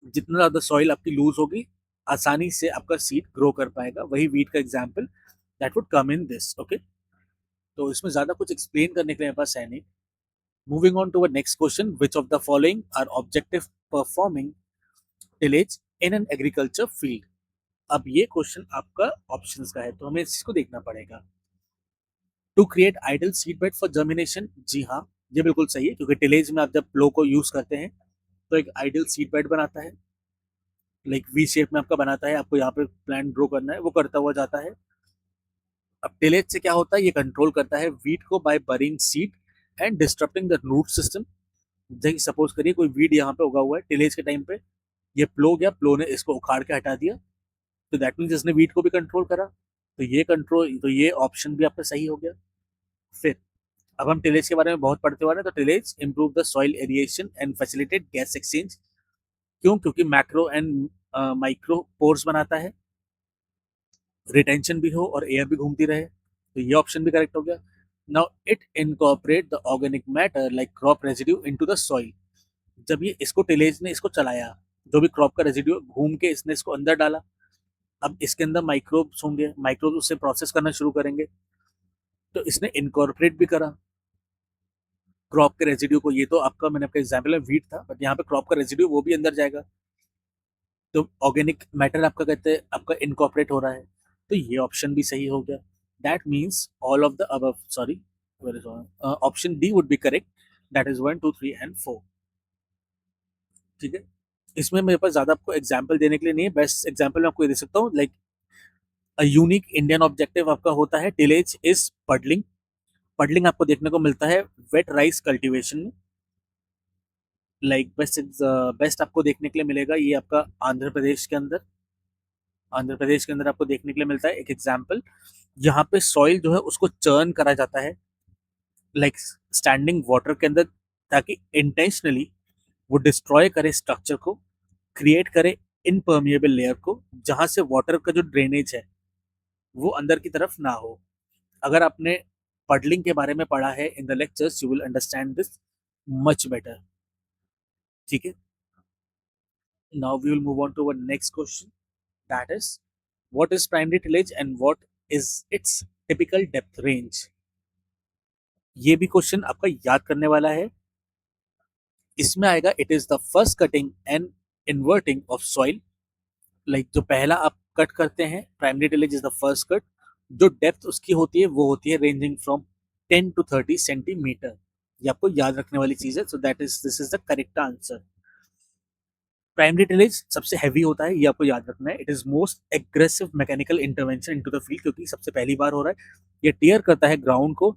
S1: जितना ज्यादा सॉइल आपकी लूज होगी आसानी से आपका सीड ग्रो कर पाएगा। वही वीट का example that would come in this. Okay, तो इसमें ज्यादा कुछ एक्सप्लेन करने के लिए मेरे पास है नहीं। Moving on to next question, which of the following are objective performing tillage in an agriculture field. अब ये क्वेश्चन आपका ऑप्शंस का है तो हमें इसको देखना पड़ेगा। To create ideal seedbed for germination, जी हाँ ये बिल्कुल सही है, क्योंकि टिलेज में आप जब प्लो को यूज करते हैं तो एक आइडल सीड बेड बनाता है, लाइक वी शेप में आपका बनाता है। आपको यहाँ पे प्लांट ग्रो करना है वो करता हुआ जाता है। अब टिलेज से क्या होता है, ये कंट्रोल करता है वीट को by burying seed and disturbing the root system. जैसे सपोज करिए कोई वीड यहाँ पे उगा हुआ है टिलेज के टाइम पे, ये प्लो गया, प्लो ने इसको उखाड़ के हटा दिया, तो दैट मीन्स इसने वीट को भी कंट्रोल करा, तो ये ऑप्शन भी आपका सही हो गया। फिर अब हम टिलेज के बारे में बहुत पढ़ते हुए हैं, तो tillage improve the soil aeration and facilitate gas exchange. क्यों? क्योंकि मैक्रो एंड माइक्रो पोर्स बनाता है, रिटेंशन भी हो और एयर भी घूमती रहे, तो ये ऑप्शन भी करेक्ट हो गया। Now it incorporate the organic matter like crop residue into the soil. जब ये इसको टिलेज ने इसको चलाया, जो भी क्रॉप का रेजिड्यू घूम के इसने इसको अंदर डाला, अब इसके अंदर माइक्रोब्स होंगे, माइक्रोब्स उससे प्रोसेस करना शुरू करेंगे, तो इसने इनकॉर्पोरेट भी करा क्रॉप के रेजिड्यू को। ये तो आपका मैंने आपका एग्जाम्पल में वीट था, बट यहाँ पे क्रॉप का रेजिड्यू वो भी अंदर जाएगा, तो ऑर्गेनिक मैटर आपका कहते हैं आपका इनकॉर्पोरेट हो रहा है, तो ये ऑप्शन भी सही हो गया। That means all of the above, sorry option D would be correct, that is 1 2 3 and 4। ठीक है, इसमें मेरे पास ज्यादा आपको एग्जाम्पल देने के लिए नहीं है, बेस्ट एग्जाम्पल मैं आपको दे सकता हूँ, लाइक यूनिक इंडियन ऑब्जेक्टिव आपका होता है टिलेज इज पडलिंग। पडलिंग आपको देखने को मिलता है वेट राइस कल्टीवेशन में, लाइक बेस्ट आपको देखने के लिए मिलेगा ये आपका आंध्र प्रदेश के अंदर आपको देखने के लिए मिलता है। एक एग्जाम्पल, यहाँ पे सॉइल जो है उसको चर्न करा जाता है लाइक स्टैंडिंग वाटर के अंदर, ताकि इंटेंशनली वो डिस्ट्रॉय करे स्ट्रक्चर को, क्रिएट करे इनपर्मिएबल लेयर को, जहां से वाटर का जो ड्रेनेज है वो अंदर की तरफ ना हो। अगर आपने पडलिंग के बारे में पढ़ा है in the lectures, you will understand this much better. ठीक है, now we will move on to our next question, that is what is primary tillage and what is its typical depth range. ये भी question आपका याद करने वाला है। इसमें आएगा it is the first cutting and inverting of soil, like जो पहला आप कट करते हैं, primary tillage is the first cut, जो डेप्थ उसकी होती है वो होती है रेंजिंग फ्रॉम 10 to 30 सेंटीमीटर। ये आपको याद रखने वाली चीज है, so that is this is the correct answer. Primary tillage सबसे हैवी होता है, ये आपको याद रखना है। It is most aggressive mechanical intervention into the field, क्योंकि सबसे पहली बार हो रहा है। ये टियर करता है ग्राउंड को,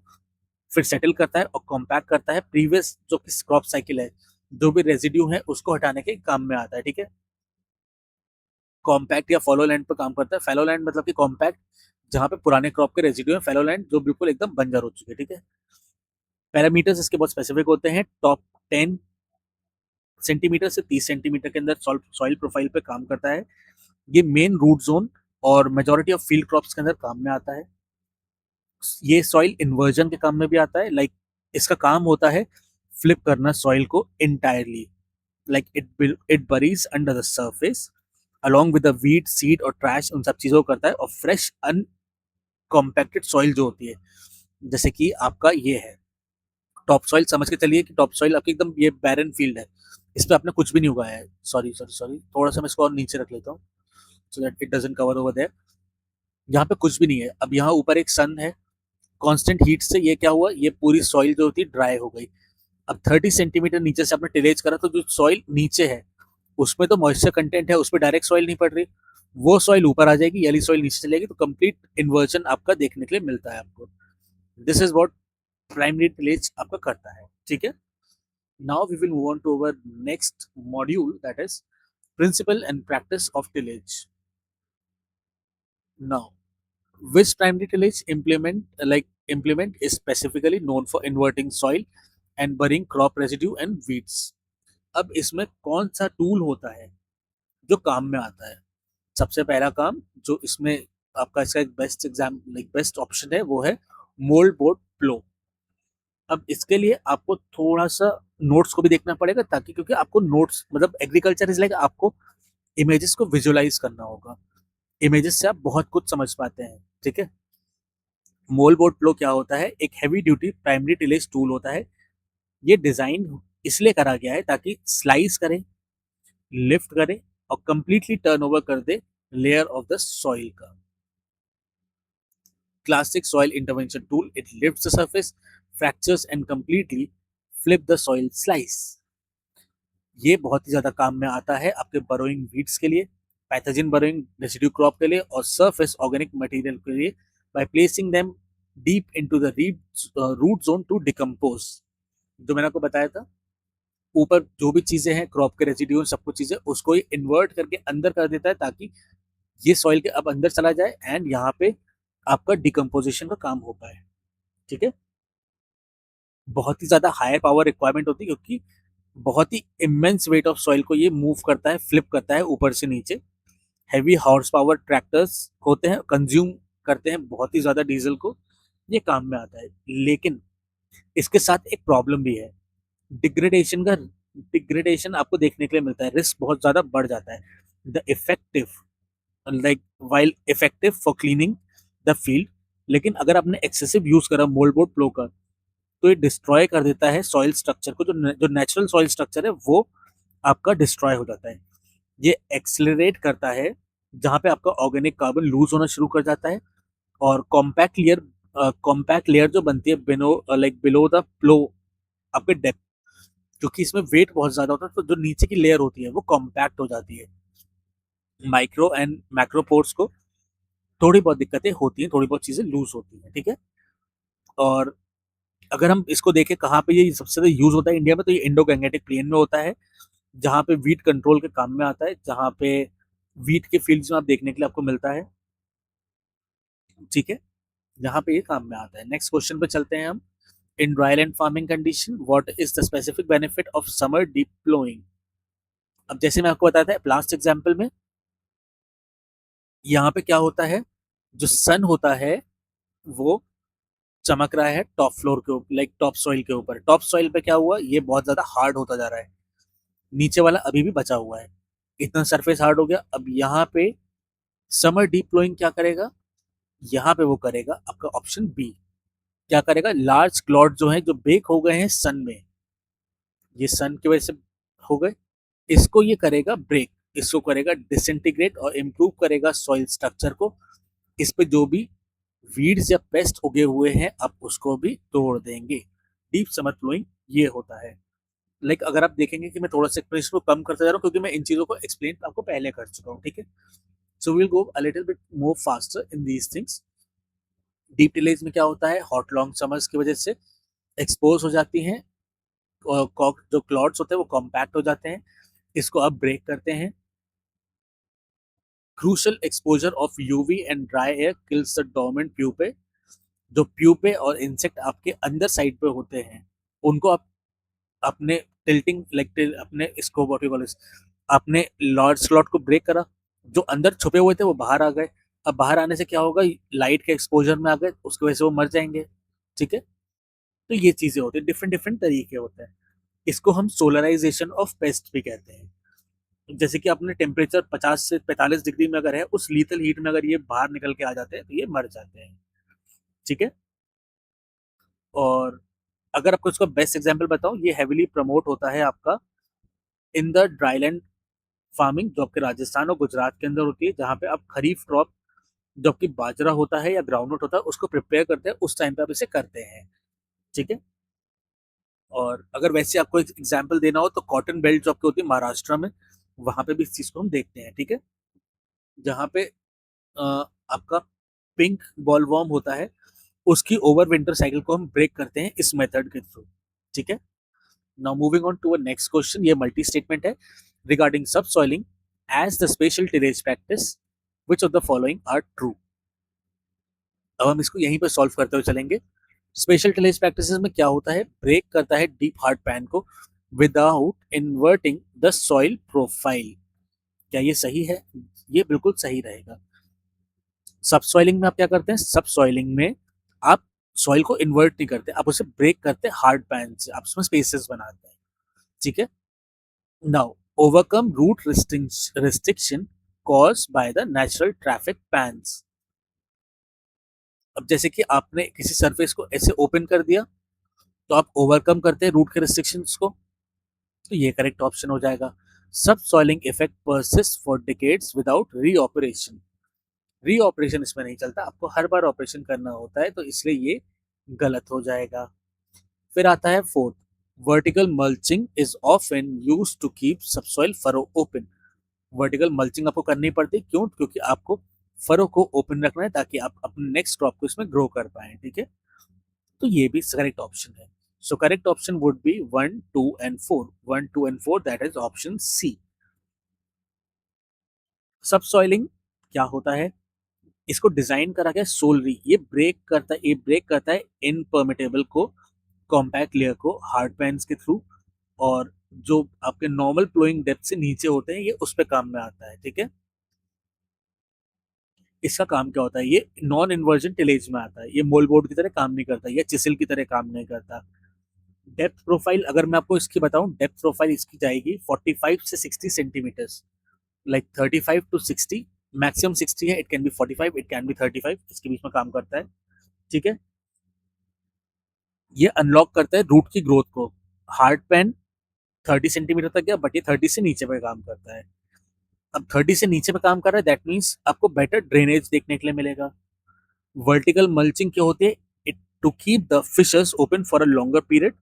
S1: फिर सेटल करता है और कॉम्पैक्ट करता है। प्रीवियस जो क्रॉप साइकिल है, जो भी रेजिड्यू है उसको हटाने के काम में आता है। ठीक है, कॉम्पैक्ट या फॉलो लैंड पर काम करता है। फैलो लैंड मतलब कि कॉम्पैक्ट, जहाँ पे पुराने क्रॉप के रेजिड्यू है। फैलो लैंड जो बिल्कुल एकदम बंजर हो चुके हैं। ठीक है, पैरामीटर्स इसके बहुत स्पेसिफिक होते हैं। टॉप 10 सेंटीमीटर से 30 सेंटीमीटर के अंदर सॉइल प्रोफाइल पे काम करता है। ये मेन रूट जोन और मेजोरिटी ऑफ फील्ड क्रॉप्स के अंदर काम में आता है। ये सॉइल इन्वर्जन के काम में भी आता है, लाइक इसका काम होता है फ्लिप करना सॉइल को entirely, like it buries under the surface along with the weed seed और ट्रैश, उन सब चीजों को करता है। और फ्रेश अनकॉम्पैक्टेड सॉइल जो होती है, जैसे कि आपका ये है टॉप सॉइल, समझ के चलिए कि टॉप सॉइल आपकी एकदम ये बैरन फील्ड है, इस पे आपने कुछ भी नहीं उगाया है। सॉरी सॉरी सॉरी, थोड़ा सा मैं इसको और नीचे रख लेता हूँ so that it doesn't cover over there. यहाँ पे कुछ भी नहीं है। अब यहाँ ऊपर एक सन है, कांस्टेंट हीट से ये क्या हुआ, ये पूरी सॉइल जो होती ड्राई हो गई। अब 30 सेंटीमीटर नीचे से आपने टिलेज करा, तो जो सॉइल नीचे है उसमें तो मॉइस्चर कंटेंट है, उसमें डायरेक्ट सॉइल नहीं पड़ रही, वो सॉइल ऊपर आ जाएगी, येली सॉइल नीचे चलेगी, तो कंप्लीट इन्वर्जन आपका देखने के लिए मिलता है आपको। This is what primary tillage आपका करता है। ठीक है, now we will move on to our next module, that is principle and practice of tillage. Now which primary tillage implement is specifically known for inverting soil and burying crop residue and weeds। अब इसमें कौन सा tool होता है जो काम में आता है? सबसे पहला काम जो इसमें आपका इसका एक बेस्ट ऑप्शन है वो है मोल्ड बोर्ड प्लो। अब इसके लिए आपको थोड़ा सा नोट्स को भी देखना पड़ेगा, ताकि क्योंकि आपको नोट्स मतलब एग्रीकल्चर इज लाइक आपको इमेजेस को विजुअलाइज करना होगा, इमेजेस से आप बहुत कुछ समझ पाते हैं। ठीक है, मोल बोर्ड प्लो क्या होता है? एक heavy duty primary tillage tool होता है। ये डिजाइन इसलिए करा गया है ताकि स्लाइस करे, लिफ्ट करे और कंप्लीटली टर्न ओवर कर दे लेयर ऑफ द सॉइल का। Classic soil intervention tool, it lifts the surface, fractures and completely flip the soil slice. ये बहुत ही ज्यादा काम में आता है आपके बरोइंग वीड्स के लिए, पैथोजन बरोइंग रेसिड्यू क्रॉप के लिए और सरफेस ऑर्गेनिक मटेरियल के लिए, by placing them deep into the root zone to decompose. जो मैंने आपको बताया था, ऊपर जो भी चीजें हैं क्रॉप के रेसिड्यू सब कुछ चीजें उसको ही इन्वर्ट करके अंदर कर देता है, ताकि ये सॉइल के अब अंदर चला जाए एंड यहाँ पे आपका डिकम्पोजिशन का काम हो पाए। ठीक है, बहुत ही ज्यादा हायर पावर रिक्वायरमेंट होती है क्योंकि बहुत ही इमेंस वेट ऑफ सॉइल को ये मूव करता है, फ्लिप करता है ऊपर से नीचे। हैवी हॉर्स पावर ट्रैक्टर्स होते हैं, कंज्यूम करते हैं बहुत ही ज्यादा डीजल को, ये काम में आता है। लेकिन इसके साथ एक प्रॉब्लम भी है, डिग्रेडेशन का। डिग्रेडेशन आपको देखने के लिए मिलता है, रिस्क बहुत ज्यादा बढ़ जाता है। The effective, like while effective for cleaning the field, लेकिन अगर आपने एक्सेसिव यूज करा मोल्ड बोर्ड प्लो का, तो ये डिस्ट्रॉय कर देता है सॉइल स्ट्रक्चर को, जो नेचुरल सॉइल स्ट्रक्चर है वो आपका डिस्ट्रॉय हो जाता है। ये एक्सेलरेट करता है जहां पे आपका ऑर्गेनिक कार्बन लूज होना शुरू कर जाता है, और कॉम्पैक्ट लेयर जो बनती है बिनो लाइक बिलो द प्लो आपके डेप्थ, क्योंकि इसमें वेट बहुत ज्यादा होता है, तो जो नीचे की लेयर होती है वो कॉम्पैक्ट हो जाती है। माइक्रो एंड मैक्रोपोर्स को थोड़ी बहुत दिक्कतें होती हैं, थोड़ी बहुत चीजें लूज होती हैं। ठीक है, और अगर हम इसको देखें कहाँ पे ये सबसे ज्यादा यूज होता है इंडिया में, तो ये इंडो गैंगेटिक प्लेन में होता है, जहाँ पे वीट कंट्रोल के काम में आता है, जहाँ पे वीट के फील्ड्स में आप देखने के लिए आपको मिलता है। ठीक है, यहाँ पे ये काम में आता है। नेक्स्ट क्वेश्चन पे चलते हैं हम। In dryland farming condition what is the specific benefit of summer deep ploughing. अब जैसे मैं आपको बताया था लास्ट एग्जाम्पल में, यहाँ पे क्या होता है, जो सन होता है वो चमक रहा है टॉप फ्लोर के ऊपर, लाइक टॉप सॉइल के ऊपर। टॉप सॉइल पे क्या हुआ, ये बहुत ज्यादा हार्ड होता जा रहा है, नीचे वाला अभी भी बचा हुआ है, इतना सरफेस हार्ड हो गया। अब यहाँ पे समर डीप फ्लोइंग क्या करेगा, यहाँ पे वो करेगा आपका ऑप्शन बी। क्या करेगा, लार्ज क्लॉट जो है जो बेक हो गए हैं सन में, ये सन की वजह से हो गए, इसको ये करेगा ब्रेक, इसको करेगा डिसइंटीग्रेट और इम्प्रूव करेगा सॉइल स्ट्रक्चर को। इस पे जो भी वीड्स या पेस्ट उगे हुए हैं आप उसको भी तोड़ देंगे। डीप समर फ्लोइंग ये होता है। लाइक अगर आप देखेंगे कि मैं थोड़ा सा एक्सप्लेनेशन को कम करता जा रहा हूँ क्योंकि मैं इन चीजों को एक्सप्लेन आपको पहले कर चुका हूँ। ठीक है, so will go a little bit more faster in these things. Deep tillage में क्या होता है, हॉट लॉन्ग समर्स की वजह से एक्सपोज हो जाती हैं, जो क्लॉट्स होते हैं वो कॉम्पैक्ट हो जाते हैं, इसको आप ब्रेक करते हैं। Crucial exposure of UV and dry air kills the dormant pupae. जो प्यूपे और इंसेक्ट आपके अंदर साइड पे होते हैं उनको आप अपने टिल्टिंग लाइक अपने इसको व्हाट यू कॉल अपने लॉर्ड स्लॉट को ब्रेक करा, जो अंदर छुपे हुए थे वो बाहर आ गए। अब बाहर आने से क्या होगा, लाइट के एक्सपोजर में आ गए, उसकी वजह से वो मर जाएंगे। ठीक है, तो ये चीजें होती है, डिफरेंट डिफरेंट तरीके होते हैं। इसको हम सोलराइजेशन ऑफ पेस्ट भी कहते हैं। जैसे कि अपने टेम्परेचर 50 से 45 डिग्री में अगर है, उस लीथल हीट में अगर ये बाहर निकल के आ जाते हैं तो ये मर जाते हैं। ठीक है, और अगर आपको इसका बेस्ट एग्जांपल बताऊं, ये हेविली प्रमोट होता है आपका इन द ड्राईलैंड फार्मिंग, जो आपके राजस्थान और गुजरात के अंदर होती है, जहाँ पे आप खरीफ क्रॉप जो आपकी बाजरा होता है या ग्राउंडनट होता है उसको प्रिपेयर करते हैं, उस टाइम पे आप इसे करते हैं। ठीक है, और अगर वैसे आपको एक एग्जाम्पल देना हो तो कॉटन बेल्ट जो आपकी होती है महाराष्ट्र में, वहां पे भी इस चीज को हम देखते हैं। ठीक है, जहाँ पे आपका पिंक बॉलवॉर्म होता है, उसकी ओवर विंटर साइकिल को हम ब्रेक करते हैं इस मेथड के थ्रू। ठीक है, now moving on to a next question, ये मल्टी स्टेटमेंट है regarding subsoiling as the special tillage practice which of the following are true. अब हम इसको यहीं पर सॉल्व करते हुए चलेंगे। स्पेशल टिलेज प्रैक्टिसेस में क्या होता है, ब्रेक करता है डीप हार्ड पैन को without inverting the soil profile. क्या ये सही है, ये बिल्कुल सही रहेगा। सब सॉइलिंग में आप क्या करते हैं, सब सॉइलिंग में आप सॉइल को इन्वर्ट नहीं करते, आप उसे ब्रेक करते हैं हार्ड पैन से, आप उसमें स्पेसेस बनाते हैं। ठीक है, now overcome root restriction cause by the natural traffic pans. अब जैसे कि आपने किसी सरफेस को ऐसे ओपन कर दिया तो आप ओवरकम करते हैं रूट के रिस्ट्रिक्शंस को, तो ये करेक्ट ऑप्शन हो जाएगा। सब soiling effect persist for decades without reoperation. Reoperation इसमें नहीं चलता, आपको हर बार ऑपरेशन करना होता है, तो इसलिए ये गलत हो जाएगा। फिर आता है fourth, vertical mulching is often used to keep subsoil furrow open. Vertical mulching आपको करनी पड़ती है, क्यों, क्योंकि आपको फरो को ओपन रखना है ताकि आप अपने नेक्स्ट क्रॉप को इसमें ग्रो कर पाए। ठीक है, तो ये भी करेक्ट ऑप्शन है। So correct option would be 1, 2 and 4। 1, 2 and 4 that is option C. Subsoiling क्या होता है, इसको डिजाइन करा गया सोलरी, ये ब्रेक करता है इनपर्मिटेबल को, कॉम्पैक्ट लेयर को हार्ड पैन्स के थ्रू, और जो आपके नॉर्मल फ्लोइंग डेप्थ से नीचे होते हैं ये उस पे काम में आता है। ठीक है, इसका काम क्या होता है, ये नॉन इन्वर्जन टिलेज में आता है, ये मोलबोर्ड की तरह काम नहीं करता, ये चिसिल की तरह काम नहीं करता। डेप्थ प्रोफाइल अगर मैं आपको इसकी बताऊं, डेप्थ प्रोफाइल इसकी जाएगी 45 से 60 सेंटीमीटर्स, लाइक 35 टू 60, मैक्सिमम 60 है, it can be 45, it can be 35, इसके बीच में काम करता है। ठीक है, ये अनलॉक करता है रूट की ग्रोथ को। हार्ड पेन 30 सेंटीमीटर तक गया, बट ये 30 से नीचे पे काम करता है। अब 30 से नीचे पे काम कर रहा है, दैट मीन्स आपको बेटर ड्रेनेज देखने के लिए मिलेगा। वर्टिकल मल्चिंग क्या होती है, it to keep the fissures open for a longer period,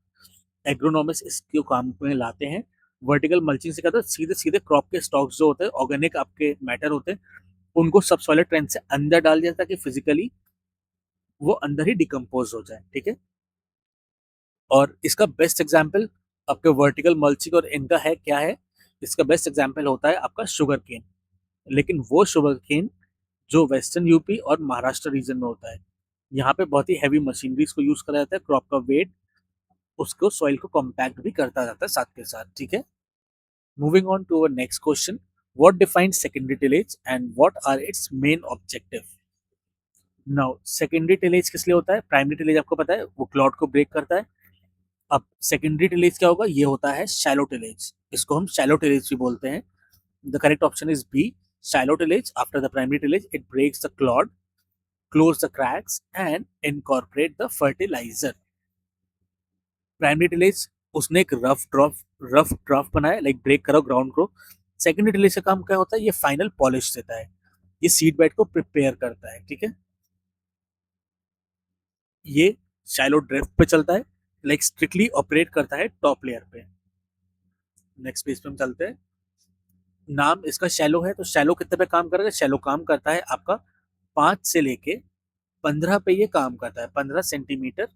S1: agronomist इसके काम में लाते हैं। वर्टिकल मल्चिंग से क्या होता है, सीधे सीधे क्रॉप के स्टॉक्स जो होते हैं, ऑर्गेनिक आपके मैटर होते हैं, उनको सब सॉइलर ट्रेंच से अंदर डाल दिया ताकि फिजिकली वो अंदर ही डिकम्पोज हो जाए। ठीक है, और इसका बेस्ट एग्जाम्पल आपके वर्टिकल मल्चिंग और इनका है क्या है, इसका बेस्ट एग्जाम्पल होता है आपका शुगर केन, लेकिन वो शुगर केन जो वेस्टर्न यूपी और महाराष्ट्र रीजन में होता है। यहाँ पे बहुत ही हैवी मशीनरीज को यूज करा जाता है, क्रॉप का वेट उसको सॉइल को कॉम्पैक्ट भी करता जाता है साथ के साथ। ठीक है, moving on to our next question, what defines secondary tillage and what are its main objective. Now secondary tillage किस लिए होता है, प्राइमरी टिलेज आपको पता है वो क्लॉड को ब्रेक करता है। अब सेकेंडरी टिलेज क्या होगा, ये होता है शैलो टिलेज, इसको हम शैलो टिलेज भी बोलते हैं। The correct option is B, shallow tillage. After the primary tillage it breaks the clod, close the cracks and incorporate the fertilizer. Primary tillage उसने एक रफ ड्राफ्ट बनाया, लाइक ब्रेक करो ground को। Secondary tillage का काम क्या होता है, ये फाइनल पॉलिश देता है, ये सीड बेड को प्रिपेयर करता है। ठीक है, ये शैलो ड्रिफ्ट पे चलता है, लाइक स्ट्रिक्टली ऑपरेट करता है टॉप लेयर पे। नेक्स्ट पेज पे हम चलते हैं। नाम इसका शैलो है, तो शैलो कितने पे काम करेगा, शैलो काम करता है आपका 5 से लेके 15 पे, ये काम करता है 15 सेंटीमीटर।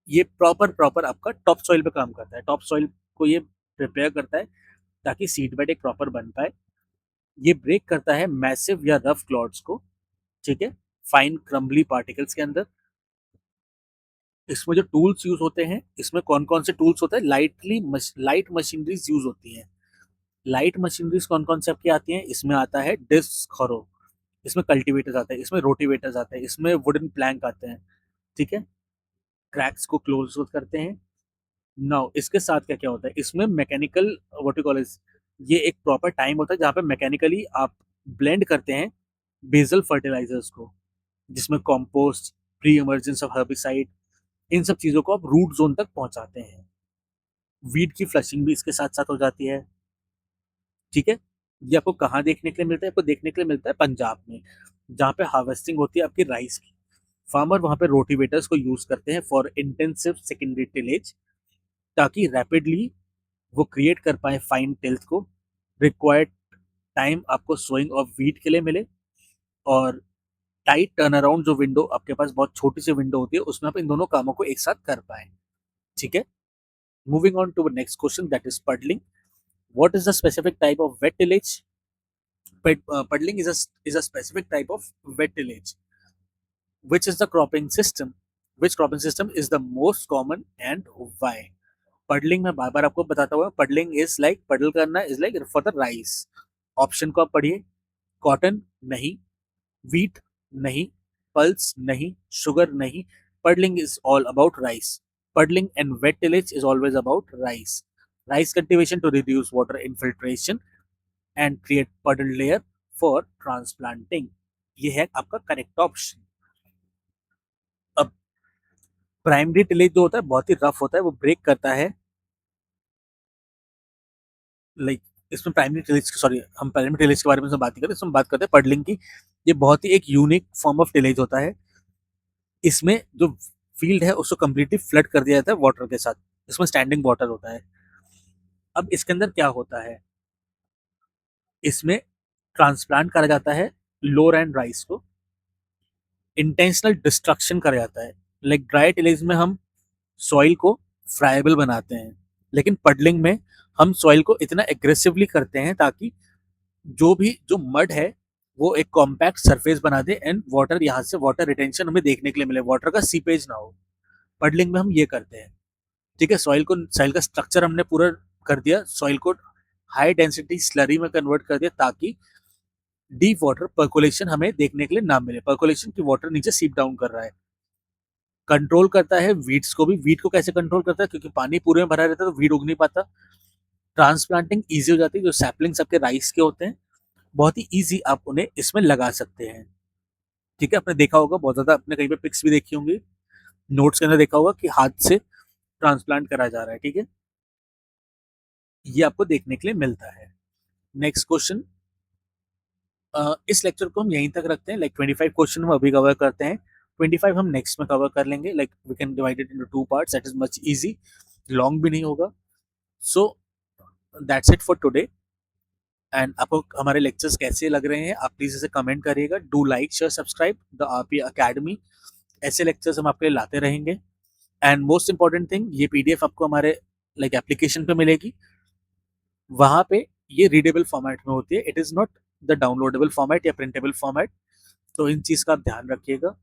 S1: ये प्रॉपर आपका टॉप सॉइल पे काम करता है, टॉप सॉइल को ये प्रिपेयर करता है ताकि सीड बेड एक प्रॉपर बन पाए। ये ब्रेक करता है मैसिव या रफ क्लॉड्स को। ठीक है, फाइन क्रम्बली पार्टिकल्स के अंदर। इसमें जो टूल्स यूज होते हैं, इसमें कौन कौन से टूल्स होते हैं, लाइट मशीनरीज यूज होती हैं। लाइट मशीनरीज कौन कौन से आपकी आती हैं, इसमें आता है डिस्क खरो, इसमें कल्टीवेटर्स आते हैं, इसमें रोटिवेटर्स आते हैं, इसमें वुडन प्लैंक आते हैं। ठीक है, क्रैक्स को क्लोज करते हैं। नाउ इसके साथ क्या क्या होता है, इसमें mechanical what you call is, ये एक प्रॉपर टाइम होता है जहाँ पे मैकेनिकली आप ब्लेंड करते हैं बेसल फर्टिलाइजर्स को, जिसमें compost, pre emergence of herbicide, इन सब चीज़ों को आप रूट जोन तक पहुंचाते हैं। वीड की फ्लशिंग भी इसके साथ साथ हो जाती है। ठीक है, ये आपको कहाँ देखने के लिए मिलता है, आपको देखने के लिए मिलता है पंजाब में, जहाँ पे हार्वेस्टिंग होती है आपकी राइस की। फार्मर वहाँ पे रोटिवेटर्स को यूज करते हैं फॉर इंटेंसिव सेकेंडरी टिलेज, ताकि रैपिडली वो क्रिएट कर पाए फाइन टिल्थ को। रिक्वायर्ड टाइम आपको सोइंग ऑफ वीट के लिए मिले, और टाइट टर्न अराउंड जो विंडो आपके पास बहुत छोटी सी विंडो होती है, उसमें आप इन दोनों कामों को एक साथ कर पाए। ठीक है, moving on to next question, that is puddling. What is the specific type of wet tillage. Puddling is a specific type of wet tillage which is the cropping system, which cropping system is the most common and why। Puddling में बार बार आपको बताता हुआ, puddling is like, पडल करना is like for the rice. Option को आप पढ़िए, cotton नहीं, वीट नहीं, पल्स नहीं, शुगर नहीं, puddling is all about rice. Puddling and wet tillage is always about rice. Rice cultivation to reduce water infiltration and create puddle layer for transplanting, ये है आपका करेक्ट ऑप्शन। अब primary tillage जो होता है बहुत ही रफ होता है, वो ब्रेक करता है, लाइक इसमें प्राइमरी टिलेज, सॉरी हम प्राइमरी टिलेज के बारे में बात नहीं करते, इसमें बात करते हैं पडलिंग की। ये बहुत ही एक यूनिक फॉर्म ऑफ टिलेज होता है। इसमें जो फील्ड है उसको कम्प्लीटली फ्लड कर दिया जाता है वाटर के साथ, इसमें स्टैंडिंग वाटर होता है। अब इसके अंदर क्या होता है, इसमें ट्रांसप्लांट करा जाता है लोर एंड राइस को, इंटेंशनल डिस्ट्रक्शन करा जाता है। लाइक ड्राई टिलेज में हम सॉइल को फ्राइबल बनाते हैं, लेकिन पडलिंग में हम सॉइल को इतना एग्रेसिवली करते हैं ताकि जो मड है वो एक कॉम्पैक्ट सरफेस बना दे एंड वाटर यहाँ से वाटर रिटेंशन हमें देखने के लिए मिले, वाटर का सीपेज ना हो। पडलिंग में हम ये करते हैं। ठीक है, सॉइल का स्ट्रक्चर हमने पूरा कर दिया, सॉइल को हाई डेंसिटी स्लरी में कन्वर्ट कर दिया ताकि डीप वाटर पर्कुलेशन हमें देखने के लिए ना मिले। पर्कुलेशन की वाटर नीचे सीप डाउन कर रहा है। कंट्रोल करता है वीड्स को भी। वीड को कैसे कंट्रोल करता है, क्योंकि पानी पूरे में भरा रहता है तो वीड उग नहीं पाता। ट्रांसप्लांटिंग ईजी हो जाती है, जो सैपलिंग्स आपके राइस के होते हैं बहुत ही ईजी आप उन्हें इसमें लगा सकते हैं। ठीक है, आपने देखा होगा बहुत ज्यादा, आपने कहीं पे पिक्स भी देखी होंगी, नोट्स के अंदर देखा होगा कि हाथ से ट्रांसप्लांट करा जा रहा है। ठीक है, ये आपको देखने के लिए मिलता है। नेक्स्ट क्वेश्चन, इस लेक्चर को हम यहीं तक रखते हैं। लाइक 25 क्वेश्चन हम अभी कवर करते हैं, 25 हम नेक्स्ट में कवर कर लेंगे। Like we can divide it into 2 parts, that is much easy, long भी नहीं होगा। So that's it for today. And आपको हमारे लेक्चर्स कैसे लग रहे हैं आप प्लीज इसे कमेंट करिएगा। Do like share subscribe the RP academy. ऐसे लेक्चर्स हम आपके लिए लाते रहेंगे। एंड मोस्ट इंपॉर्टेंट थिंग, ये पीडीएफ आपको हमारे लाइक एप्लीकेशन पे मिलेगी। वहां पे ये रीडेबल फॉर्मेट में होती है, it is not the downloadable format या प्रिंटेबल फॉर्मेट। तो इन चीज का आप ध्यान रखिएगा।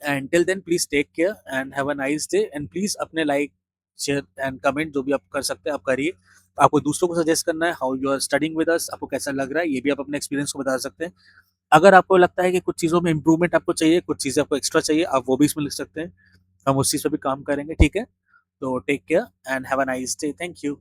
S1: And till then please take care and have a nice day. And please अपने लाइक शेयर एंड कमेंट जो भी आप कर सकते हैं आप करिए। आपको दूसरों को सजेस्ट करना है how you are studying with us, आपको कैसा लग रहा है, ये भी आप अपने एक्सपीरियंस को बता सकते हैं। अगर आपको लगता है कि कुछ चीज़ों में इंप्रूवमेंट आपको चाहिए, कुछ चीज़ें आपको एक्स्ट्रा चाहिए, आप वो भी इसमें लिख सकते हैं। हम उस चीज़ पर भी काम करेंगे। ठीक है, तो take care and have a nice day. Thank you.